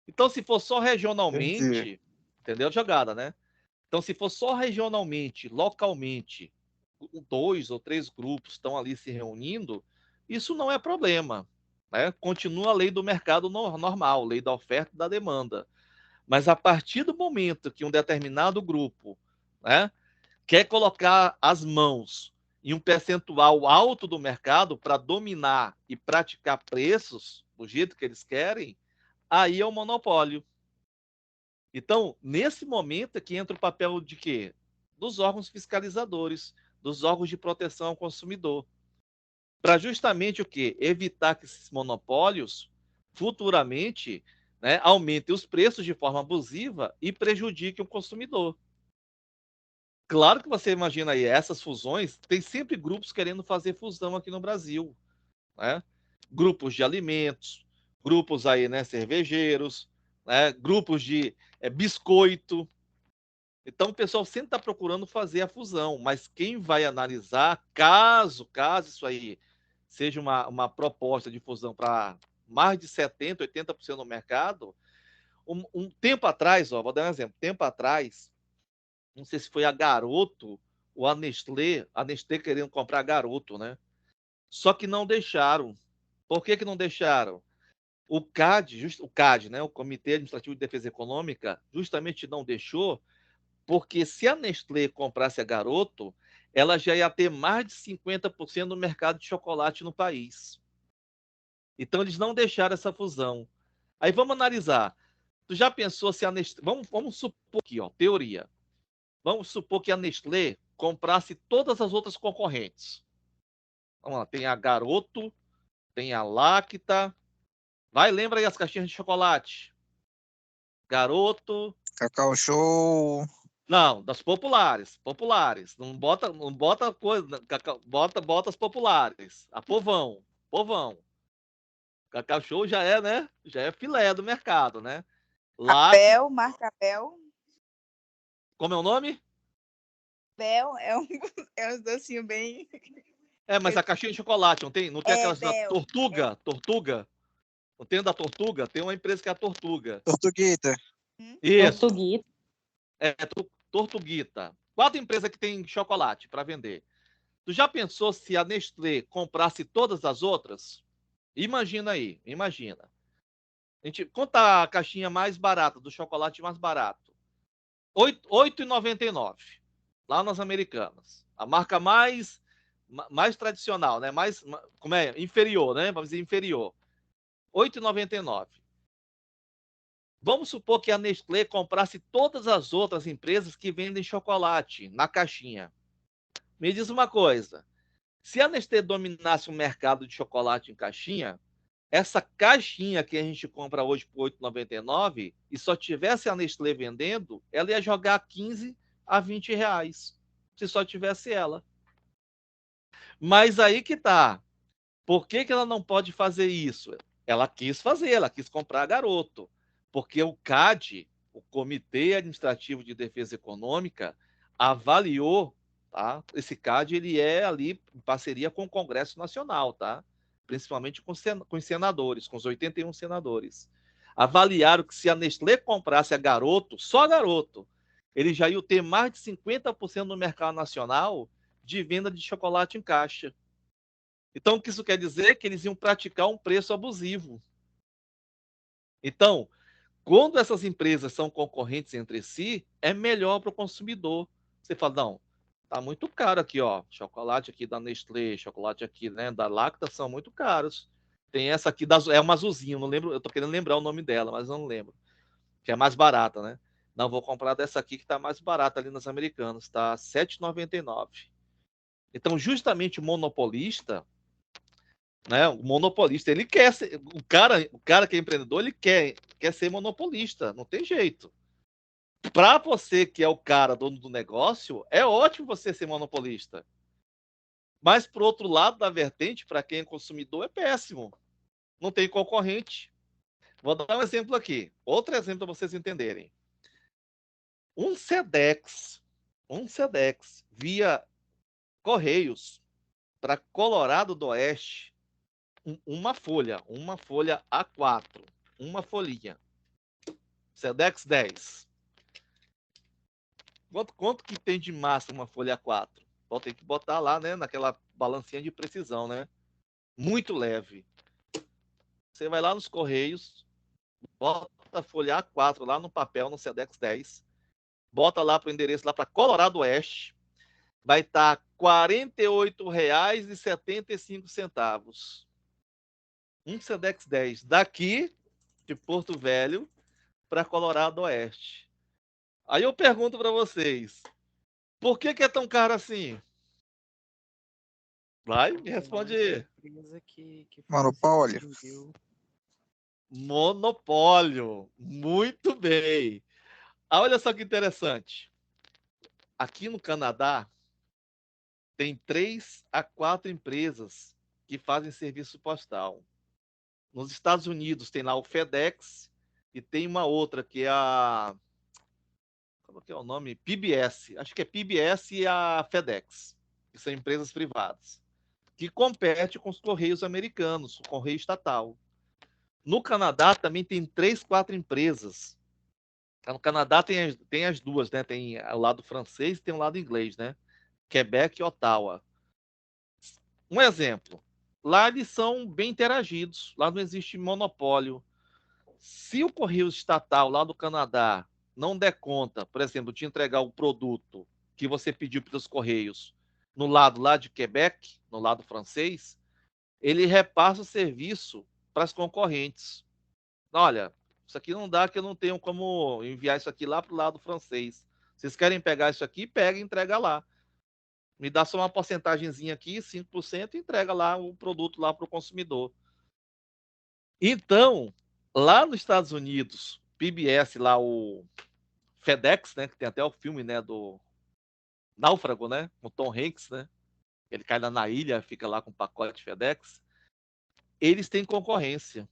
Então, se for só regionalmente, entendeu a jogada, né? Então, se for só regionalmente, localmente, 2 ou 3 grupos estão ali se reunindo, isso não é problema, né? Continua a lei do mercado normal, lei da oferta e da demanda. Mas a partir do momento que um determinado grupo, né, quer colocar as mãos em um percentual alto do mercado para dominar e praticar preços do jeito que eles querem, aí é o monopólio. Então, nesse momento é que entra o papel de quê? Dos órgãos fiscalizadores, dos órgãos de proteção ao consumidor. Para justamente o quê? Evitar que esses monopólios futuramente, né, aumentem os preços de forma abusiva e prejudiquem o consumidor. Claro que você imagina aí, essas fusões, tem sempre grupos querendo fazer fusão aqui no Brasil, né? Grupos de alimentos, grupos aí, né, cervejeiros, né, grupos de biscoito. Então o pessoal sempre está procurando fazer a fusão, mas quem vai analisar, caso isso aí seja uma proposta de fusão para mais de 70%, 80% do mercado, um tempo atrás, ó, vou dar um exemplo, tempo atrás, não sei se foi a Garoto ou a Nestlé querendo comprar a Garoto, né? Só que não deixaram. Por que não deixaram? O CAD, né, o Comitê Administrativo de Defesa Econômica, justamente não deixou, porque se a Nestlé comprasse a Garoto, ela já ia ter mais de 50% do mercado de chocolate no país. Então eles não deixaram essa fusão. Aí vamos analisar. Tu já pensou se a Nestlé... Vamos supor aqui, ó, teoria. Vamos supor que a Nestlé comprasse todas as outras concorrentes. Vamos lá, tem a Garoto, tem a Lacta. Vai, lembra aí as caixinhas de chocolate. Garoto. Cacau Show. Não, das populares. Populares. Não bota coisa. Bota as populares. A Povão. Povão. Cacau Show já é, né? Já é filé do mercado, né? Bel, marca Bel. Como é o nome? Bel é um docinho bem. Mas a caixinha de chocolate, não tem aquelas da Bel. Tortuga? Tortuga? Não tem da Tortuga? Tem uma empresa que é a Tortuga. Tortuguita. Isso. Tortuguita. Tortuguita. 4 empresas que tem chocolate para vender. Tu já pensou se a Nestlé comprasse todas as outras? Imagina aí, imagina. Quanto a caixinha mais barata, do chocolate mais barato? R$ 8,99. Lá nas Americanas. A marca mais tradicional, né? Como é? Inferior, né? Vamos dizer inferior. R$ 8,99. Vamos supor que a Nestlé comprasse todas as outras empresas que vendem chocolate na caixinha. Me diz uma coisa. Se a Nestlé dominasse o mercado de chocolate em caixinha, essa caixinha que a gente compra hoje por R$ 8,99 e só tivesse a Nestlé vendendo, ela ia jogar 15 a 20 reais, se só tivesse ela. Mas aí que tá. Por que ela não pode fazer isso? Ela quis fazer, ela quis comprar a Garoto. Porque o CAD, o Comitê Administrativo de Defesa Econômica, avaliou, tá? Esse CAD ele é ali em parceria com o Congresso Nacional, tá? Principalmente com os senadores, com os 81 senadores. Avaliaram que se a Nestlé comprasse a Garoto, só a Garoto, ele já ia ter mais de 50% no mercado nacional de venda de chocolate em caixa. Então, o que isso quer dizer? Que eles iam praticar um preço abusivo. Então, quando essas empresas são concorrentes entre si, é melhor para o consumidor. Você fala, não, tá muito caro aqui, ó. Chocolate aqui da Nestlé, chocolate aqui, né, da Lacta são muito caros. Tem essa aqui, é uma azulzinha, não lembro, eu tô querendo lembrar o nome dela, mas não lembro. Que é mais barata, né? Não, vou comprar dessa aqui que tá mais barata ali nas Americanas, tá R$ 7,99. Então, justamente o monopolista, né? O monopolista, ele quer ser, o cara que é empreendedor, ele quer ser monopolista, não tem jeito. Para você que é o cara dono do negócio, é ótimo você ser monopolista. Mas por outro lado da vertente, para quem é consumidor, é péssimo. Não tem concorrente. Vou dar um exemplo aqui, outro exemplo para vocês entenderem. Um Sedex via Correios para Colorado do Oeste, uma folha A4, uma folhinha. Sedex 10. Quanto que tem de massa uma folha A4? Tem que botar lá, né, naquela balancinha de precisão, né? Muito leve. Você vai lá nos Correios, bota a folha A4 lá no papel, no Sedex 10, bota lá para o endereço lá para Colorado Oeste, vai estar R$ 48,75. Um Sedex 10 daqui de Porto Velho para Colorado Oeste. Aí eu pergunto para vocês, por que é tão caro assim? Vai, me responde aí. Monopólio. Monopólio. Muito bem. Olha só que interessante. aqui no Canadá, tem 3 a 4 empresas que fazem serviço postal. Nos Estados Unidos tem lá o FedEx e tem uma outra que é a... Como que é o nome? PBS. Acho que é PBS e a FedEx, que são empresas privadas, que compete com os Correios americanos, o Correio Estatal. No Canadá também tem 3, 4 empresas. No Canadá tem as duas, né? Tem o lado francês e tem o lado inglês, né? Quebec e Ottawa. Um exemplo. Lá eles são bem interagidos. Lá não existe monopólio. Se o Correio Estatal lá do Canadá não der conta, por exemplo, de entregar o produto que você pediu pelos Correios no lado lá de Quebec, no lado francês, ele repassa o serviço para as concorrentes. Olha, isso aqui não dá, que eu não tenho como enviar isso aqui lá para o lado francês. Vocês querem pegar isso aqui? Pega e entrega lá. Me dá só uma porcentagemzinha aqui, 5%, e entrega lá o produto lá para o consumidor. Então, lá nos Estados Unidos, PBS, lá o FedEx, né, que tem até o filme, né, do Náufrago, né, com Tom Hanks, né, ele cai lá na ilha, fica lá com o pacote FedEx, eles têm concorrência.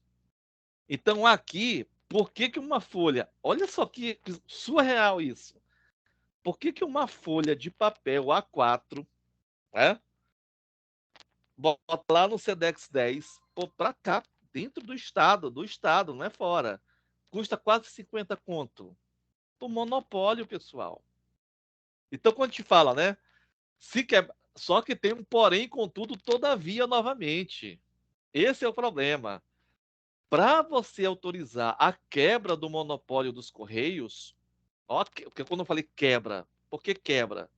Então, aqui, por que que uma folha... Olha só que surreal isso. Por que que uma folha de papel A4, né, bota lá no Sedex 10, pô, pra cá, dentro do estado, não é fora. Custa quase 50 conto. O monopólio, pessoal. Então, quando te fala, né? Se quer... Só que tem um porém, contudo, todavia, novamente. Esse é o problema. Para você autorizar a quebra do monopólio dos Correios, ó, porque quando eu falei quebra, por que quebra?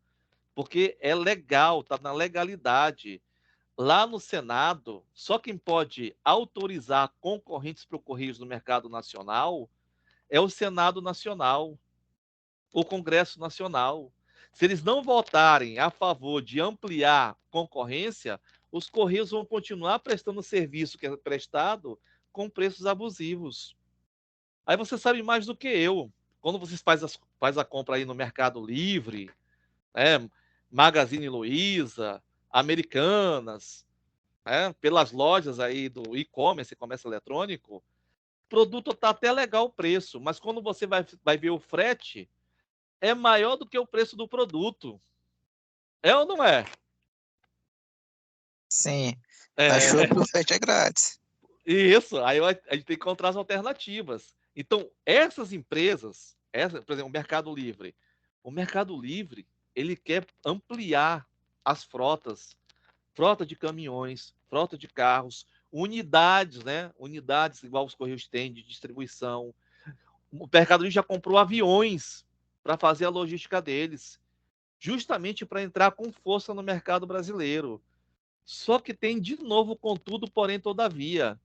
Porque é legal, tá na legalidade. Lá no Senado, só quem pode autorizar concorrentes para o Correios no mercado nacional é o Senado Nacional, o Congresso Nacional. Se eles não votarem a favor de ampliar concorrência, os Correios vão continuar prestando serviço que é prestado com preços abusivos. Aí você sabe mais do que eu. Quando você faz a compra aí no Mercado Livre, né, Magazine Luiza, Americanas, pelas lojas aí do e-commerce, comércio eletrônico, o produto está até legal o preço, mas quando você vai ver o frete, é maior do que o preço do produto. É ou não é? Sim. É, Na Shopee o frete é grátis. isso. Aí a gente tem que encontrar as alternativas. Então, essas empresas, por exemplo, o Mercado Livre, ele quer ampliar as frotas, frota de caminhões, frota de carros, unidades, né? Unidades igual os Correios têm de distribuição. O Mercado Livre já comprou aviões para fazer a logística deles, justamente para entrar com força no mercado brasileiro. Só que tem de novo, contudo, porém, todavia.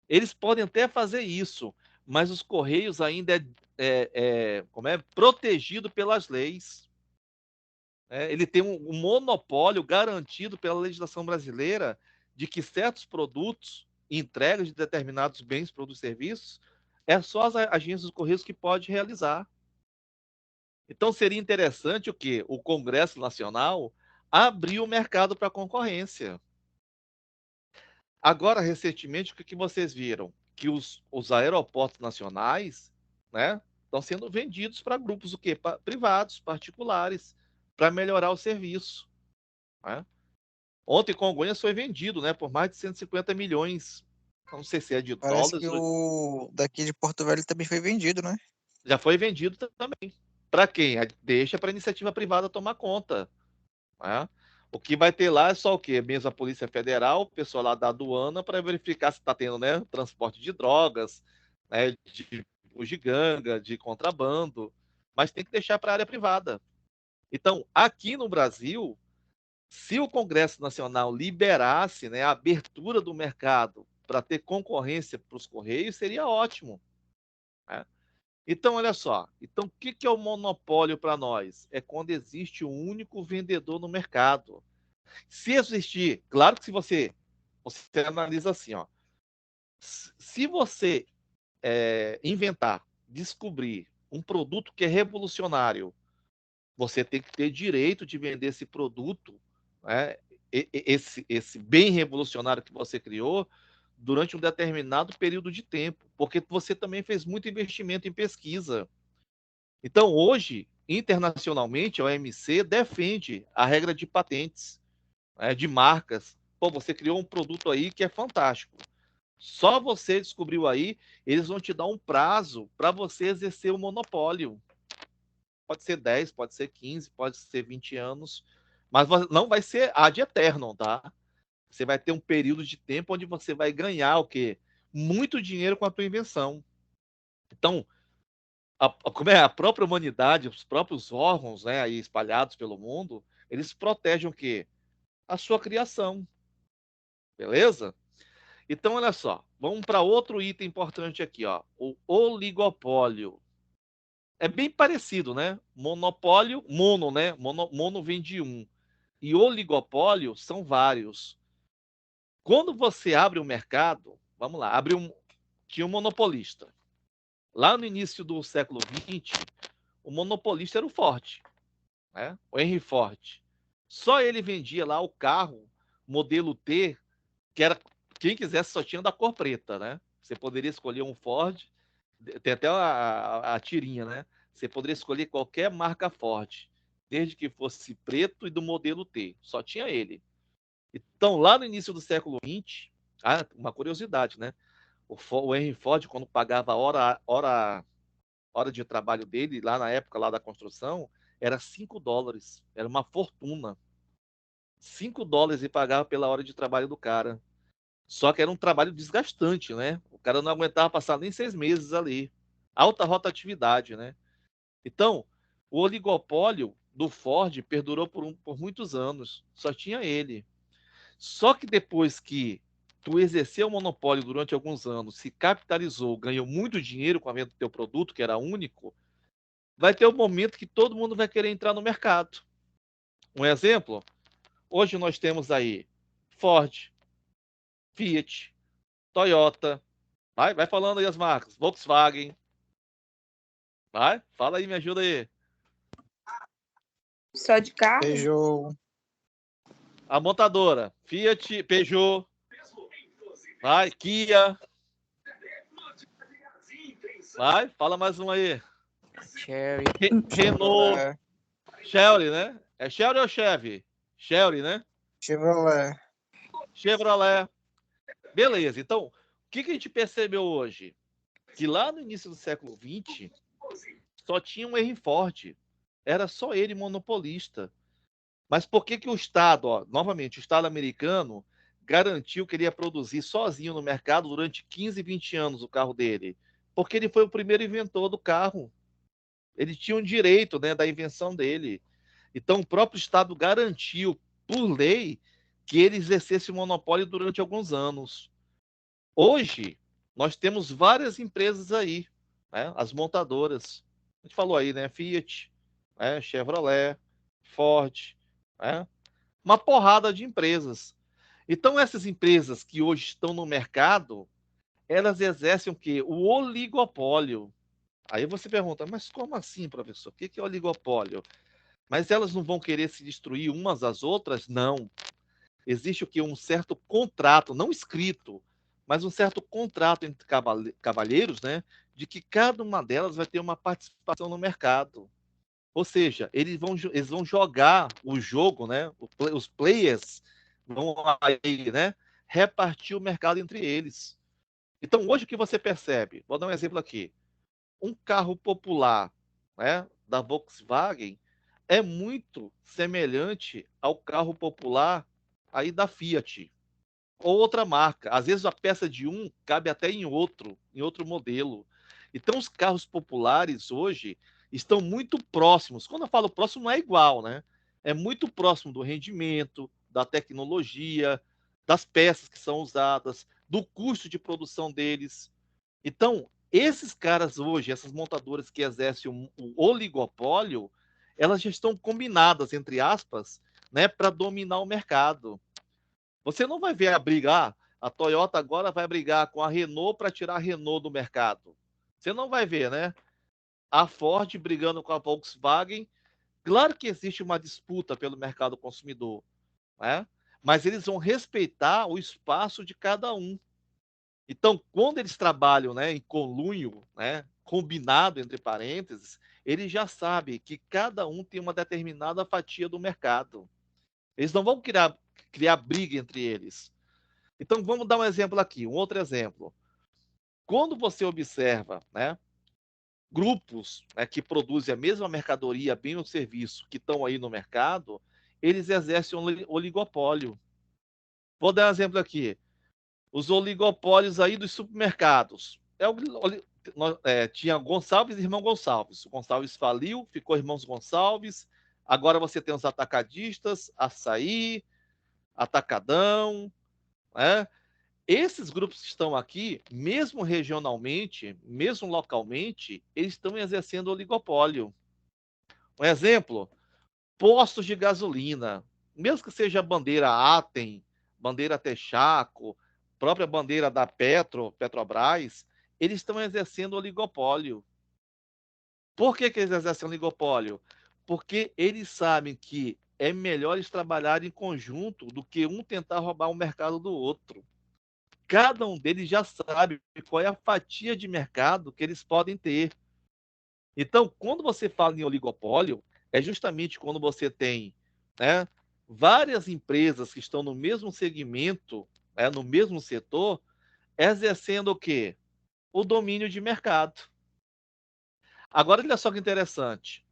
Eles podem até fazer isso, mas os Correios ainda como é protegido pelas leis. Ele tem um monopólio garantido pela legislação brasileira de que certos produtos, entregas de determinados bens, produtos e serviços, é só as agências dos Correios que pode realizar. Então seria interessante o quê? O Congresso Nacional abrir o mercado para concorrência. Agora, recentemente, o que vocês viram? Que os aeroportos nacionais, né, estão sendo vendidos para grupos o quê? Privados, particulares, para melhorar o serviço. Né? Ontem Congonhas foi vendido, né, por mais de 150 milhões. Não sei se é de Parece dólares que ou... o daqui de Porto Velho também foi vendido, né? Já foi vendido também. Para quem? Deixa para a iniciativa privada tomar conta. Né? O que vai ter lá é só o quê? Mesmo a Polícia Federal, o pessoal lá da aduana, para verificar se está tendo, né, transporte de drogas, né, de bugiganga, de contrabando, mas tem que deixar para a área privada. Então, aqui no Brasil, se o Congresso Nacional liberasse, né, a abertura do mercado para ter concorrência para os Correios, seria ótimo. Né? Então, olha só. Então, o que é o monopólio para nós? É quando existe um único vendedor no mercado. Se existir, claro que se você analisa assim, ó, se você inventar, descobrir um produto que é revolucionário você tem que ter direito de vender esse produto, né, esse bem revolucionário que você criou, durante um determinado período de tempo, porque você também fez muito investimento em pesquisa. Então, hoje, internacionalmente, a OMC defende a regra de patentes, né, de marcas. Pô, você criou um produto aí que é fantástico. Só você descobriu aí, eles vão te dar um prazo para você exercer o monopólio. Pode ser 10, pode ser 15, pode ser 20 anos, mas não vai ser ad eternum, tá? Você vai ter um período de tempo onde você vai ganhar o quê? Muito dinheiro com a tua invenção. Então, como é a própria humanidade, os próprios órgãos, né, aí espalhados pelo mundo, eles protegem o quê? A sua criação. Beleza? Então, olha só, vamos para outro item importante aqui, ó, o oligopólio. É bem parecido, né? Monopólio, mono, né? Mono vem de um. E oligopólio são vários. Quando você abre um mercado, vamos lá, tinha um monopolista. Lá no início do século XX, o monopolista era o Ford, né? O Henry Ford. Só ele vendia lá o carro modelo T, que era, quem quisesse só tinha da cor preta, né? Você poderia escolher um Ford, tem até a tirinha, né? Você poderia escolher qualquer marca Ford, desde que fosse preto e do modelo T. Só tinha ele. Então, lá no início do século XX, uma curiosidade, né? O Henry Ford, quando pagava hora de trabalho dele, lá na época lá da construção, era $5. Era uma fortuna. $5 ele pagava pela hora de trabalho do cara. Só que era um trabalho desgastante, né? O cara não aguentava passar nem 6 meses ali. Alta rotatividade, né? Então, o oligopólio do Ford perdurou por muitos anos. Só tinha ele. Só que depois que tu exerceu o monopólio durante alguns anos, se capitalizou, ganhou muito dinheiro com a venda do teu produto, que era único, vai ter um momento que todo mundo vai querer entrar no mercado. Um exemplo, hoje nós temos aí Ford, Fiat, Toyota, vai falando aí as marcas, Volkswagen, fala aí, me ajuda aí. Só de carro? Peugeot, A montadora, Fiat, Peugeot, Kia, fala mais um aí. Cherry. Renault, Chevrolet, Chery, né? É Chery ou Chevy? Chery, né? Chevrolet. Chevrolet. Beleza, então, o que a gente percebeu hoje? Que lá no início do século XX, só tinha um Henry Ford. Era só ele monopolista. Mas por que o Estado, novamente, o Estado americano, garantiu que ele ia produzir sozinho no mercado durante 15, 20 anos o carro dele? Porque ele foi o primeiro inventor do carro. Ele tinha um direito, né, da invenção dele. Então, o próprio Estado garantiu, por lei, que ele exercesse o monopólio durante alguns anos. Hoje, nós temos várias empresas aí, né, as montadoras. A gente falou aí, né, Fiat, né, Chevrolet, Ford, né, uma porrada de empresas. Então, essas empresas que hoje estão no mercado, elas exercem o quê? O oligopólio. Aí você pergunta, mas como assim, professor? O que é oligopólio? Mas elas não vão querer se destruir umas às outras? Não. Existe o que? Um certo contrato, não escrito, mas um certo contrato entre cavalheiros, né? De que cada uma delas vai ter uma participação no mercado. Ou seja, eles vão jogar o jogo, né? Os players vão aí, né? Repartir o mercado entre eles. Então, hoje o que você percebe? Vou dar um exemplo aqui. Um carro popular, né, da Volkswagen é muito semelhante ao carro popular aí da Fiat ou outra marca. Às vezes a peça de um cabe até em outro modelo. Então os carros populares hoje estão muito próximos. Quando eu falo próximo, não é igual, né? É muito próximo do rendimento, da tecnologia, das peças que são usadas, do custo de produção deles. Então, esses caras hoje, essas montadoras que exercem o oligopólio, elas já estão combinadas, entre aspas, né, para dominar o mercado. Você não vai ver a briga, a Toyota agora vai brigar com a Renault para tirar a Renault do mercado. Você não vai ver, né? A Ford brigando com a Volkswagen Claro que existe uma disputa pelo mercado consumidor, né? Mas eles vão respeitar o espaço de cada um. Então, quando eles trabalham, né, em conluio, né, combinado entre parênteses, eles já sabem que cada um tem uma determinada fatia do mercado. Eles não vão criar briga entre eles. Então, vamos dar um exemplo aqui, um outro exemplo. Quando você observa, né, grupos, né, que produzem a mesma mercadoria, bem ou serviço, que estão aí no mercado, eles exercem um oligopólio. Vou dar um exemplo aqui. Os oligopólios aí dos supermercados. Tinha Gonçalves e Irmão Gonçalves. O Gonçalves faliu, ficou Irmãos Gonçalves. Agora você tem os atacadistas, Açaí, Atacadão, né? Esses grupos que estão aqui, mesmo regionalmente, mesmo localmente, eles estão exercendo oligopólio. Um exemplo, postos de gasolina. Mesmo que seja a bandeira Atem, bandeira Texaco, própria bandeira da Petrobras, eles estão exercendo oligopólio. Por que eles exercem oligopólio? Porque eles sabem que é melhor eles trabalharem em conjunto do que um tentar roubar o mercado do outro. Cada um deles já sabe qual é a fatia de mercado que eles podem ter. Então, quando você fala em oligopólio, é justamente quando você tem, né, várias empresas que estão no mesmo segmento, né, no mesmo setor, exercendo o quê? O domínio de mercado. Agora, olha só que interessante.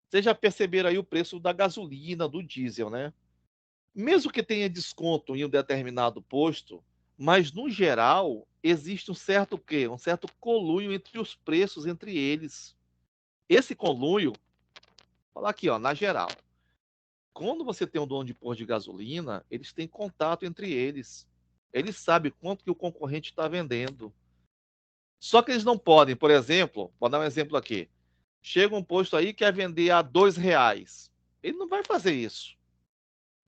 Vocês já perceberam aí o preço da gasolina, do diesel, né? Mesmo que tenha desconto em um determinado posto, mas no geral existe um certo quê? Um certo conluio entre os preços entre eles. Esse conluio, vou falar aqui, ó, na geral. Quando você tem um dono de posto de gasolina, eles têm contato entre eles. Eles sabem quanto que o concorrente está vendendo. Só que eles não podem, por exemplo, vou dar um exemplo aqui. Chega um posto aí que quer vender a R$ 2. Ele não vai fazer isso.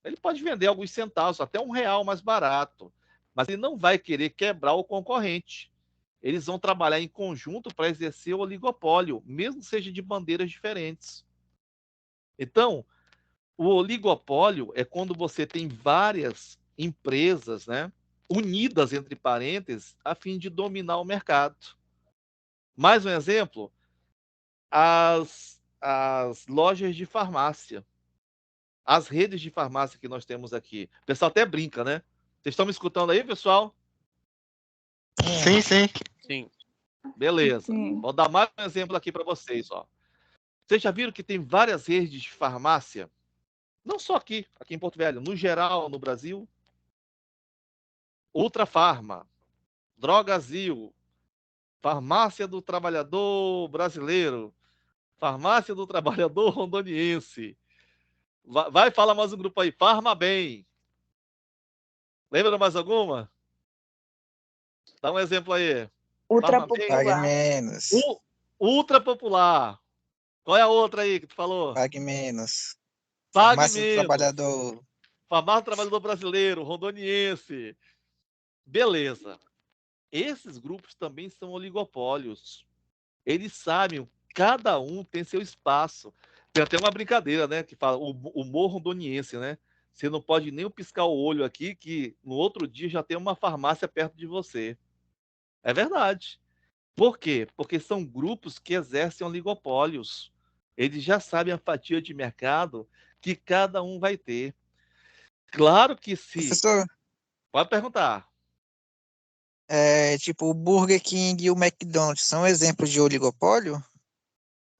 Ele pode vender alguns centavos, até R$ 1 mais barato. Mas ele não vai querer quebrar o concorrente. Eles vão trabalhar em conjunto para exercer o oligopólio, mesmo que seja de bandeiras diferentes. Então, o oligopólio é quando você tem várias empresas, né, unidas entre parênteses, a fim de dominar o mercado. Mais um exemplo, as lojas de farmácia, as redes de farmácia que nós temos aqui. O pessoal até brinca, né? Vocês estão me escutando aí, pessoal? Sim, sim. Sim. Beleza. Sim. Vou dar mais um exemplo aqui para vocês, ó. Vocês já viram que tem várias redes de farmácia? Não só aqui em Porto Velho, no geral, no Brasil. Ultra Farma, Drogazil, Farmácia do Trabalhador Brasileiro, Farmácia do Trabalhador Rondoniense. Vai falar mais um grupo aí, Farma Bem. Lembra mais alguma? Dá um exemplo aí. Ultra Farma Bem. Pague popular. menos. Ultra Popular. Qual é a outra aí que tu falou? Pague menos. Pague Farmácia do Menos. Trabalhador. Farmácia do Trabalhador Brasileiro, Rondoniense. Beleza. Esses grupos também são oligopólios. Eles sabem, cada um tem seu espaço. Tem até uma brincadeira, né? Que fala o morro rondoniense, né? Você não pode nem piscar o olho aqui, que no outro dia já tem uma farmácia perto de você. É verdade. Por quê? Porque são grupos que exercem oligopólios. Eles já sabem a fatia de mercado que cada um vai ter. Claro que se. Professor, Pode perguntar. tipo, o Burger King e o McDonald's são exemplos de oligopólio a nível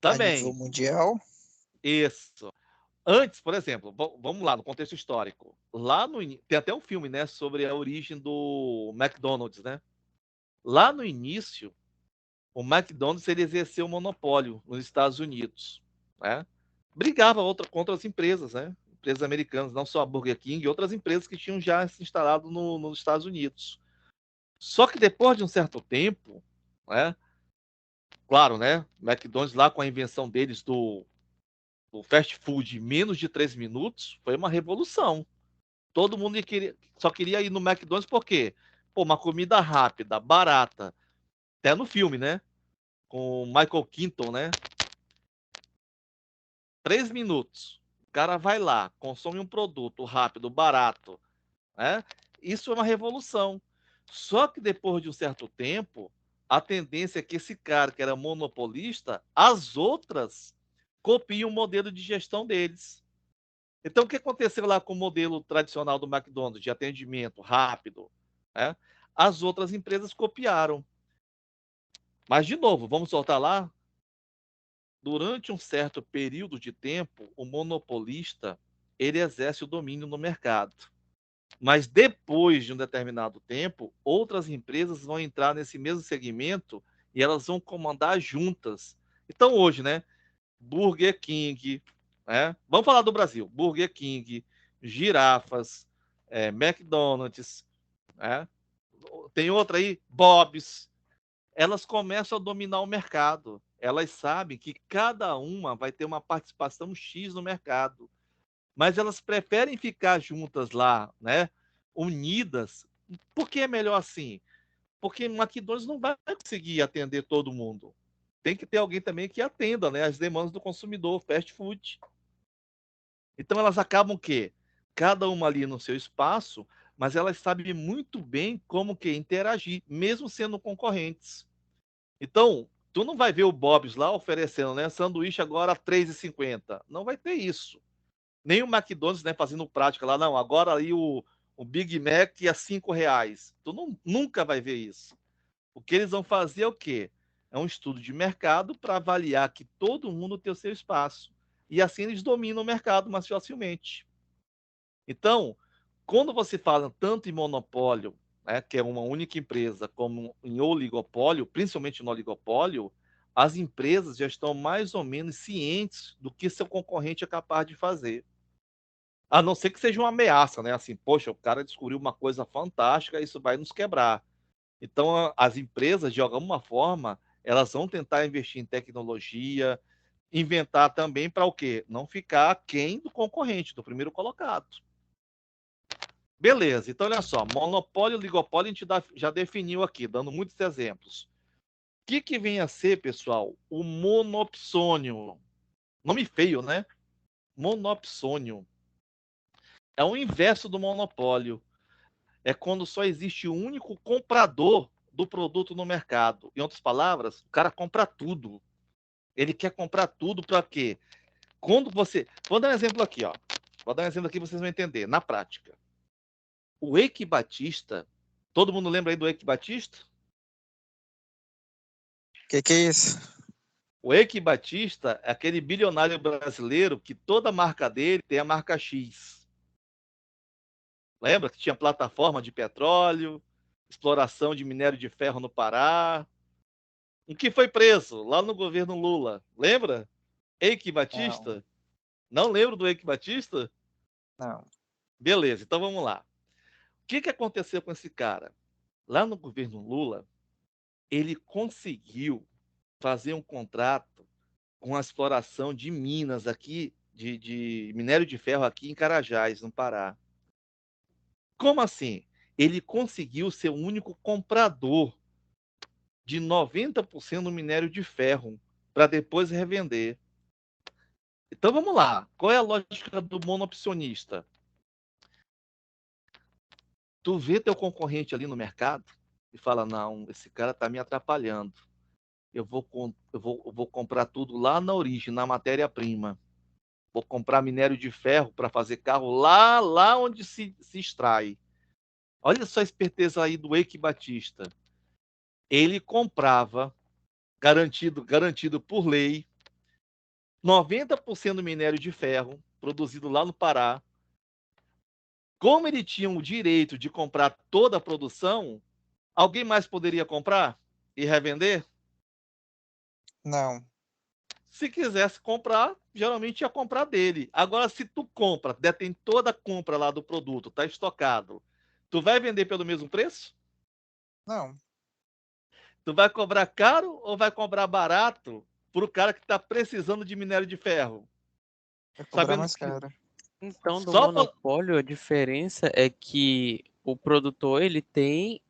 Também. mundial? Isso. Antes, por exemplo, vamos lá no contexto histórico. Tem até um filme, né, sobre a origem do McDonald's, né? Lá no início, o McDonald's ele exerceu o monopólio nos Estados Unidos, né? Brigava contra as empresas, né? Empresas americanas, não só a Burger King, e outras empresas que tinham já se instalado nos Estados Unidos. Só que depois de um certo tempo, né? Claro, né? O McDonald's lá com a invenção deles do fast food em menos de 3 minutos, foi uma revolução. Todo mundo só queria ir no McDonald's por quê? Pô, uma comida rápida, barata. Até no filme, né? Com o Michael Keaton, né? 3 minutos. O cara vai lá, consome um produto rápido, barato, né? Isso é uma revolução. Só que depois de um certo tempo, a tendência é que esse cara que era monopolista, as outras copiem o modelo de gestão deles. Então, o que aconteceu lá com o modelo tradicional do McDonald's, de atendimento rápido, né? As outras empresas copiaram. Mas, de novo, vamos voltar lá. Durante um certo período de tempo, o monopolista ele exerce o domínio no mercado. Mas depois de um determinado tempo, outras empresas vão entrar nesse mesmo segmento e elas vão comandar juntas. Então, hoje, né? Burger King, né? Vamos falar do Brasil. Burger King, Girafas, McDonald's, né? Tem outra aí, Bob's. Elas começam a dominar o mercado. Elas sabem que cada uma vai ter uma participação X no mercado. Mas elas preferem ficar juntas lá, né? Unidas. Por que é melhor assim? Porque o McDonald's não vai conseguir atender todo mundo. Tem que ter alguém também que atenda, né, as demandas do consumidor, fast food. Então elas acabam que cada uma ali no seu espaço, mas elas sabem muito bem como que interagir, mesmo sendo concorrentes. Então, tu não vai ver o Bob's lá oferecendo, né, sanduíche agora a R$3,50. Não vai ter isso. Nem o McDonald's, né, fazendo prática lá, não, agora aí o Big Mac a R$5. Tu nunca vai ver isso. O que eles vão fazer é o quê? É um estudo de mercado para avaliar que todo mundo tem o seu espaço. E assim eles dominam o mercado mais facilmente. Então, quando você fala tanto em monopólio, né, que é uma única empresa, como em oligopólio, principalmente no oligopólio, as empresas já estão mais ou menos cientes do que seu concorrente é capaz de fazer. A não ser que seja uma ameaça, né? Assim, poxa, o cara descobriu uma coisa fantástica, isso vai nos quebrar. Então, as empresas, de alguma forma, elas vão tentar investir em tecnologia, inventar também para o quê? Não ficar aquém do concorrente, do primeiro colocado. Beleza, então olha só, monopólio e oligopólio a gente já definiu aqui, dando muitos exemplos. O que vem a ser, pessoal? O monopsônio. Nome feio, né? Monopsônio. É o inverso do monopólio. É quando só existe um único comprador do produto no mercado. Em outras palavras, o cara compra tudo. Ele quer comprar tudo para quê? Quando você... Vou dar um exemplo aqui, ó. Vou dar um exemplo aqui, vocês vão entender, na prática. O Eike Batista, todo mundo lembra aí do Eike Batista? Que é isso? O Eike Batista é aquele bilionário brasileiro que toda marca dele tem a marca X. Lembra que tinha plataforma de petróleo, exploração de minério de ferro no Pará? Em que foi preso lá no governo Lula. Lembra? Eike Batista? Não lembro do Eike Batista? Não. Beleza, então vamos lá. O que aconteceu com esse cara? Lá no governo Lula, ele conseguiu fazer um contrato com a exploração de minas aqui, de minério de ferro aqui em Carajás, no Pará. Como assim? Ele conseguiu ser o único comprador de 90% do minério de ferro para depois revender. Então vamos lá. Qual é a lógica do monopcionista? Tu vê teu concorrente ali no mercado e fala, não, esse cara está me atrapalhando. Eu vou comprar tudo lá na origem, na matéria-prima. Vou comprar minério de ferro para fazer carro lá onde se extrai. Olha só a esperteza aí do Eike Batista. Ele comprava, garantido por lei, 90% do minério de ferro produzido lá no Pará. Como ele tinha o direito de comprar toda a produção, alguém mais poderia comprar e revender? Não. Se quisesse comprar, geralmente ia comprar dele. Agora, se tu compra, detém toda a compra lá do produto, está estocado, tu vai vender pelo mesmo preço? Não. Tu vai cobrar caro ou vai cobrar barato para o cara que está precisando de minério de ferro? Vai cobrar Sabendo mais que caro. Então, do só monopólio, a diferença é que o produtor, ele tem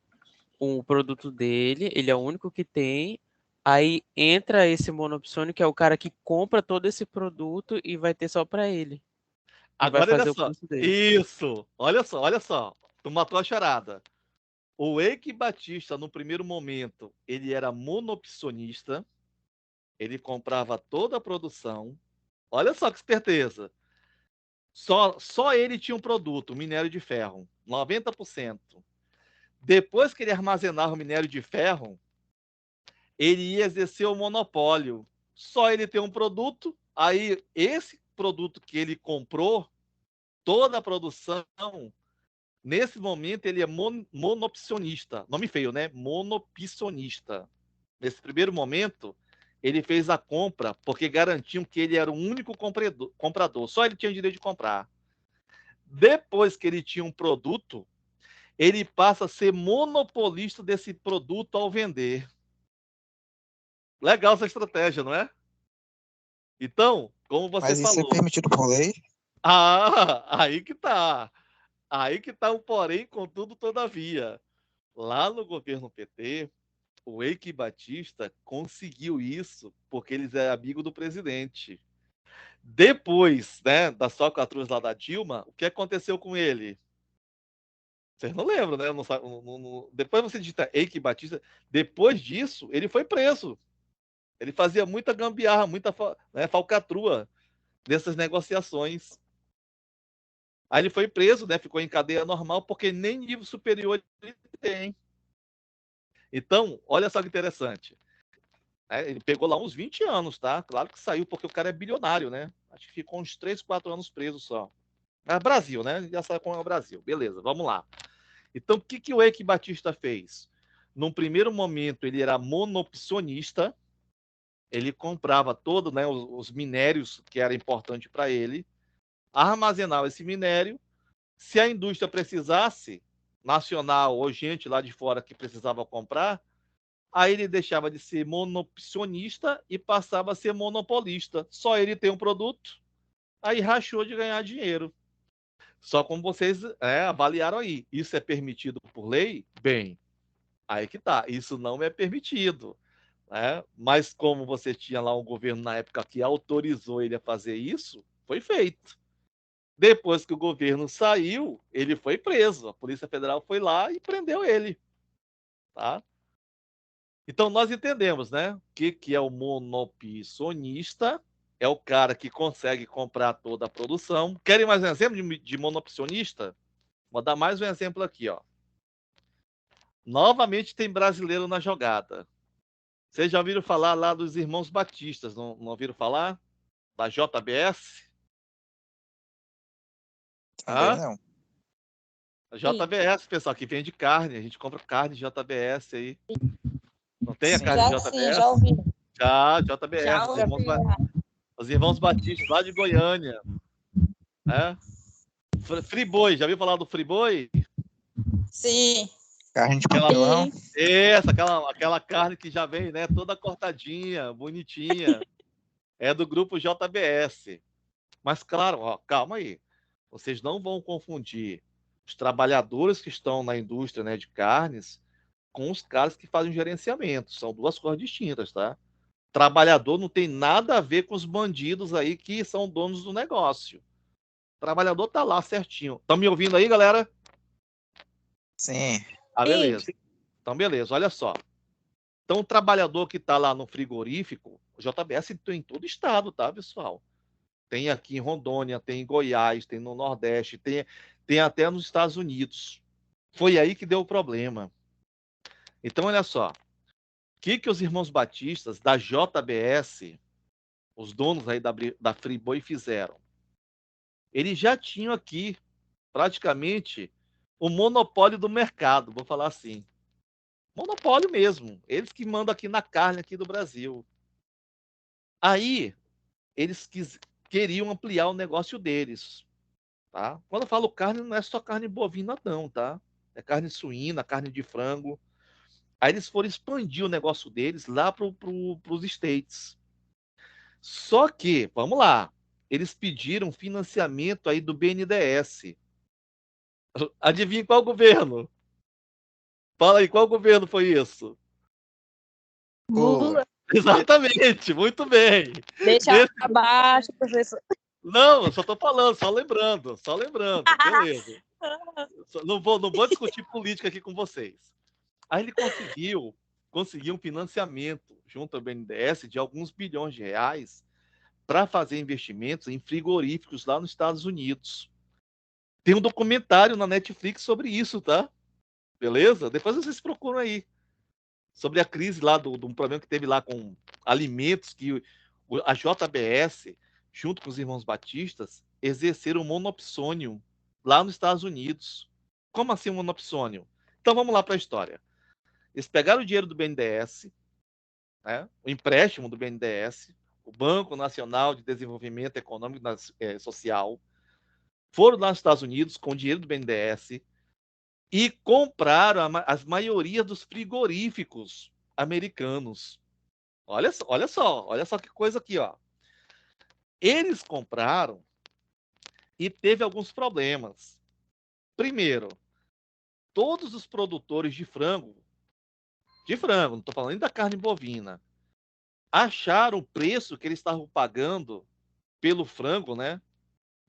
o produto dele, ele é o único que tem, Aí entra esse monoopsônio, que é o cara que compra todo esse produto e vai ter só para ele. E vai Agora olha fazer o só. preço dele. Isso. Olha só, olha só. Tu matou a charada. O Eike Batista, no primeiro momento, ele era monopcionista. Ele comprava toda a produção. Olha só que esperteza. Só ele tinha um produto, minério de ferro, 90%. Depois que ele armazenava o minério de ferro, ele ia exercer o monopólio. Só ele tem um produto, aí esse produto que ele comprou, toda a produção, nesse momento ele é monopcionista. Nome feio, né? Monopcionista. Nesse primeiro momento, ele fez a compra porque garantiam que ele era o único comprador. Só ele tinha o direito de comprar. Depois que ele tinha um produto, ele passa a ser monopolista desse produto ao vender. Legal essa estratégia, não é? Então, como você Mas isso é falou. permitido por lei? Aí que tá. Aí que tá o porém, contudo, todavia. Lá no governo PT, o Eike Batista conseguiu isso porque eles eram amigos do presidente. Depois, né, da socatruz lá da Dilma, o que aconteceu com ele? Vocês não lembram, né? Depois você digita Eike Batista. Depois disso, ele foi preso. Ele fazia muita gambiarra, muita falcatrua nessas negociações. Aí ele foi preso, né? Ficou em cadeia normal, porque nem nível superior ele tem. Então, olha só que interessante. Ele pegou lá uns 20 anos, tá? Claro que saiu porque o cara é bilionário, né? Acho que ficou uns 3, 4 anos preso só. Mas Brasil, né? Já sabe como é o Brasil. Beleza, vamos lá. Então, o que o Eike Batista fez? Num primeiro momento, ele era monopcionista. Ele comprava todos, né, os minérios que era importante para ele, armazenava esse minério. Se a indústria precisasse, nacional ou gente lá de fora que precisava comprar, aí ele deixava de ser monopcionista e passava a ser monopolista. Só ele tem um produto, aí rachou de ganhar dinheiro. Só como vocês avaliaram aí. Isso é permitido por lei? Bem, aí que tá. Isso não é permitido. Né? Mas como você tinha lá um governo na época que autorizou ele a fazer isso, foi feito. Depois que o governo saiu, ele foi preso. A Polícia Federal foi lá e prendeu ele. Tá? Então nós entendemos, né? O que é o monopcionista? É o cara que consegue comprar toda a produção. Querem mais um exemplo de monopcionista? Vou dar mais um exemplo aqui, ó. Novamente tem brasileiro na jogada. Vocês já ouviram falar lá dos irmãos Batistas, não ouviram falar? Da JBS? Também Ah? não. A JBS, pessoal, que vende carne. A gente compra carne de JBS aí. Não tem a Sim. carne de Já JBS? sim, já ouvi. Já, JBS. Já ouvi. Os irmãos Batistas, lá de Goiânia. É? Friboi, já ouviu falar do Friboi? Sim. Carne de papelão? Aquela carne que já vem, né, toda cortadinha, bonitinha. É do grupo JBS. Mas claro, ó, calma aí. Vocês não vão confundir os trabalhadores que estão na indústria, né, de carnes com os caras que fazem gerenciamento. São duas coisas distintas, tá? Trabalhador não tem nada a ver com os bandidos aí que são donos do negócio. O trabalhador tá lá certinho. Estão me ouvindo aí, galera? Sim. Beleza. Então, beleza, olha só. Então, o trabalhador que está lá no frigorífico, o JBS tem em todo estado, tá, pessoal? Tem aqui em Rondônia, tem em Goiás, tem no Nordeste, tem até nos Estados Unidos. Foi aí que deu o problema. Então, olha só. O que os irmãos batistas da JBS, os donos aí da Friboi, fizeram? Eles já tinham aqui, praticamente, o monopólio do mercado, vou falar assim. Monopólio mesmo. Eles que mandam aqui na carne aqui do Brasil. Aí, eles queriam ampliar o negócio deles. Tá? Quando eu falo carne, não é só carne bovina, não, tá? É carne suína, carne de frango. Aí eles foram expandir o negócio deles lá para os States. Só que, vamos lá, eles pediram financiamento aí do BNDES. Adivinha qual governo? Fala aí, qual governo foi isso? Lula. Exatamente, muito bem. Deixa Nesse- abaixo, professor. Não, eu só estou falando, só lembrando, beleza. Não vou discutir política aqui com vocês. Aí ele conseguiu um financiamento junto ao BNDES de alguns bilhões de reais para fazer investimentos em frigoríficos lá nos Estados Unidos. Tem um documentário na Netflix sobre isso, tá? Beleza? Depois vocês procuram aí. Sobre a crise lá, do problema que teve lá com alimentos, que a JBS, junto com os irmãos Batistas, exerceram monopsônio lá nos Estados Unidos. Como assim um monopsônio? Então vamos lá para a história. Eles pegaram o dinheiro do BNDES, né, o empréstimo do BNDES, o Banco Nacional de Desenvolvimento Econômico e Social, foram lá nos Estados Unidos com o dinheiro do BNDES e compraram as maiorias dos frigoríficos americanos. Olha só que coisa aqui, ó. Eles compraram e teve alguns problemas. Primeiro, todos os produtores de frango, não estou falando nem da carne bovina, acharam o preço que eles estavam pagando pelo frango, né?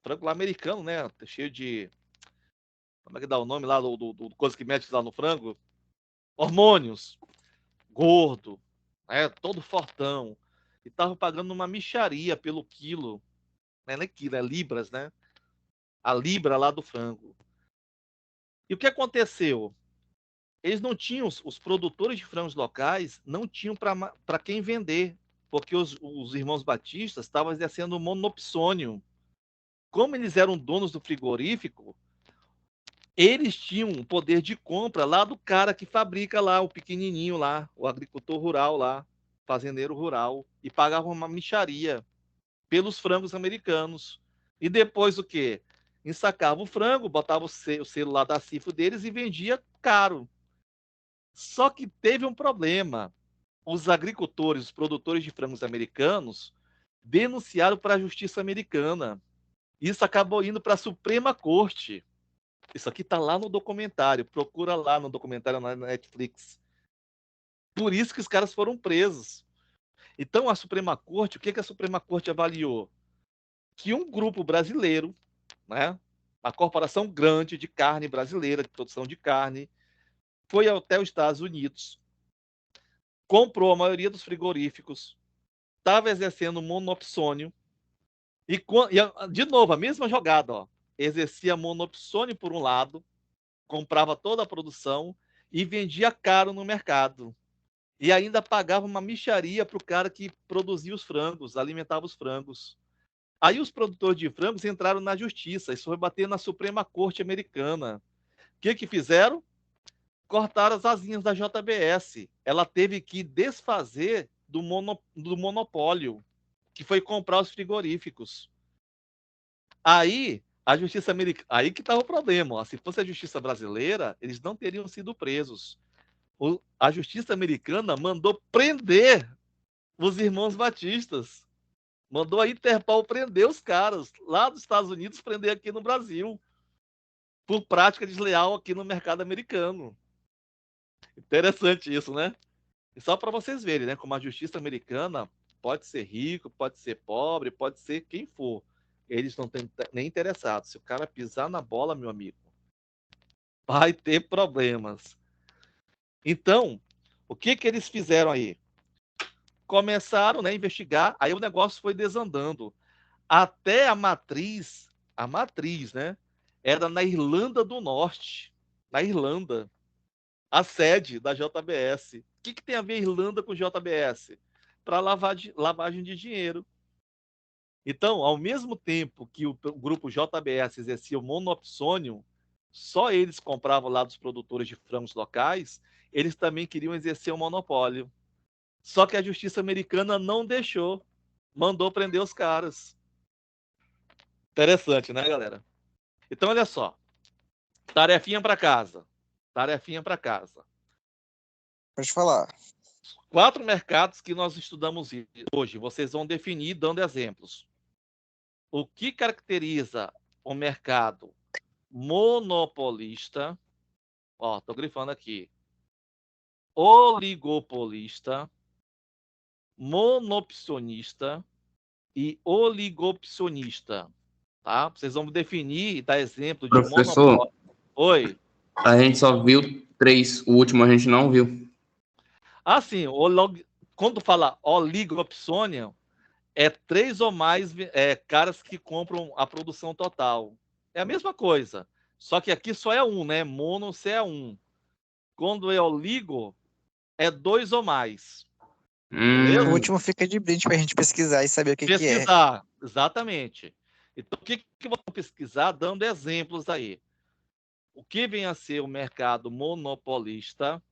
Frango lá americano, né? Cheio de. Como é que dá o nome lá do coisa que mete lá no frango? Hormônios. Gordo, né? Todo fortão. E estavam pagando uma mixaria pelo quilo. Não é quilo, é libras, né? A libra lá do frango. E o que aconteceu? Eles não tinham, os produtores de frangos locais não tinham para quem vender, porque os irmãos Batistas estavam exercendo monopsônio. Como eles eram donos do frigorífico, eles tinham o poder de compra lá do cara que fabrica lá, o pequenininho lá, o agricultor rural lá, fazendeiro rural, e pagavam uma mixaria pelos frangos americanos. E depois o quê? Ensacava o frango, botava o selo lá da cifra deles e vendia caro. Só que teve um problema. Os agricultores, os produtores de frangos americanos, denunciaram para a justiça americana. Isso acabou indo para a Suprema Corte. Isso aqui está lá no documentário. Procura lá no documentário na Netflix. Por isso que os caras foram presos. Então, a Suprema Corte, o que a Suprema Corte avaliou? Que um grupo brasileiro, né, uma corporação grande de carne brasileira, de produção de carne, foi até os Estados Unidos, comprou a maioria dos frigoríficos, estava exercendo monopsônio, e, de novo, a mesma jogada, ó, exercia monopsônio por um lado, comprava toda a produção e vendia caro no mercado. E ainda pagava uma mixaria para o cara que produzia os frangos, alimentava os frangos. Aí os produtores de frangos entraram na justiça, isso foi bater na Suprema Corte Americana. O que fizeram? Cortaram as asinhas da JBS. Ela teve que desfazer do monopólio, que foi comprar os frigoríficos. Aí, a justiça americana. Aí que estava o problema. Ó. Se fosse a justiça brasileira, eles não teriam sido presos. A justiça americana mandou prender os irmãos Batistas. Mandou a Interpol prender os caras lá dos Estados Unidos, prender aqui no Brasil, por prática desleal aqui no mercado americano. Interessante isso, né? E só para vocês verem, né? Como a justiça americana pode ser rico, pode ser pobre, pode ser quem for. Eles não estão nem interessados. Se o cara pisar na bola, meu amigo, vai ter problemas. Então, o que eles fizeram aí? Começaram, né, a investigar, aí o negócio foi desandando. Até a matriz, né, era na Irlanda do Norte, na Irlanda, a sede da JBS. O que tem a ver a Irlanda com JBS? Para lavagem de dinheiro. Então, ao mesmo tempo que o grupo JBS exercia o monopsônio, só eles compravam lá dos produtores de frangos locais, eles também queriam exercer o monopólio. Só que a justiça americana não deixou, mandou prender os caras. Interessante, né, galera? Então, olha só. Tarefinha para casa. Tarefinha para casa. Pode falar. 4 mercados que nós estudamos hoje. Vocês vão definir dando exemplos. O que caracteriza o mercado monopolista? Ó, tô grifando aqui. Oligopolista monopcionista e oligopcionista, tá? Vocês vão definir e dar exemplo de Professor, monopólio. Oi. a gente só viu 3, o último a gente não viu. Assim, quando fala oligopsônia, é 3 ou mais caras que compram a produção total. É a mesma coisa, só que aqui só é um, né? Mono, você é um. Quando é oligo, é 2 ou mais. O último fica de brinde pra gente pesquisar e saber o que é. Pesquisar, exatamente. Então, o que vamos pesquisar dando exemplos aí? O que vem a ser o mercado monopolista,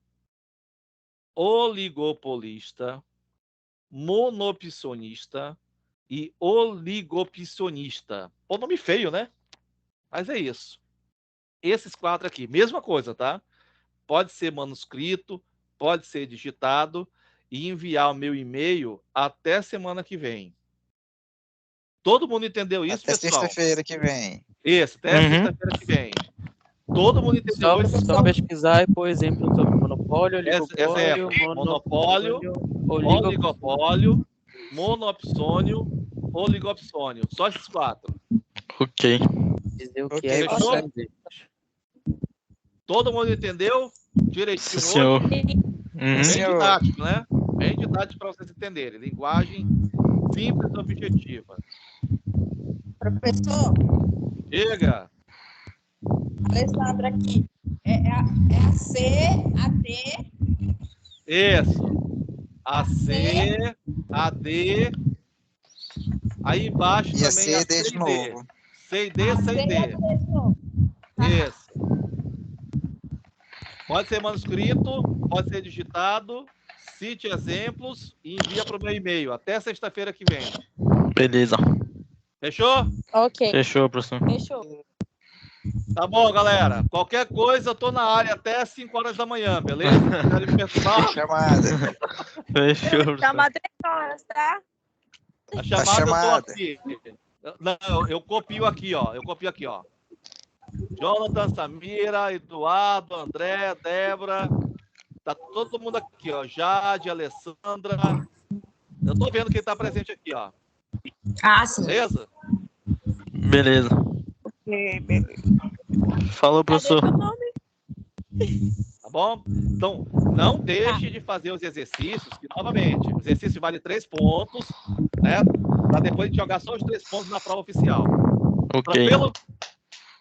oligopolista, monopcionista e oligopcionista. Pô, nome feio, né? Mas é isso. Esses 4 aqui, mesma coisa, tá? Pode ser manuscrito, pode ser digitado e enviar o meu e-mail até semana que vem. Todo mundo entendeu isso, até pessoal? Sexta-feira que vem. Isso, até sexta-feira que vem. Todo mundo entendeu isso? Só pesquisar e pôr exemplo sobre monopólio, oligopólio, Exemplo, monopólio, oligopólio, monopsônio, oligopsônio. Só esses 4. Ok. Dizer o que Ok, é e fechou? quais exemplos. Todo mundo entendeu? Direitinho Sim, senhor. hoje? Bem Senhor. didático, né? Bem didático para vocês entenderem. Linguagem simples e objetiva. Professor, Diga. Alessandra aqui. É a C, a D, Isso. A C, a D. Aí embaixo E a também a C, D C de e D. novo. C e D, C e D. professor. Isso. Pode ser manuscrito, pode ser digitado, cite exemplos e envia para o meu e-mail até sexta-feira que vem. Beleza. Fechou? Ok. Fechou, professor. Fechou. Tá bom, galera. Qualquer coisa, eu tô na área até 5 horas da manhã, beleza? Se quiserem me perturbar, Chamada. Fechou, professor. Chama 3 horas, tá? a chamada eu tô chamada. aqui. Não, eu copio aqui, ó. Eu copio aqui, ó. Jonathan, Samira, Eduardo, André, Débora. Tá todo mundo aqui, ó. Jade, Alessandra. Eu tô vendo quem tá presente aqui, ó. Ah, sim. Beleza? Beleza. Falou, professor. Cadê meu nome? Tá bom? Então, não deixe de fazer os exercícios, que, novamente, o exercício vale 3 pontos, né? Para depois a gente jogar só os 3 pontos na prova oficial. Ok. Tranquilo?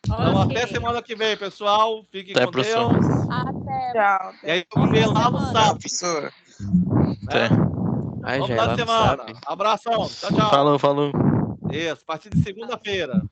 Então, Ok. até semana que vem, pessoal. Fiquem Até, com professor. Deus. Até. Tchau. E aí, vamos ver lá no Tchau, sábado. professor. Até. Aí Vamos já é dar lá no semana. SAP. Abração. Tchau, tchau. Falou, falou. Isso, a partir de segunda-feira.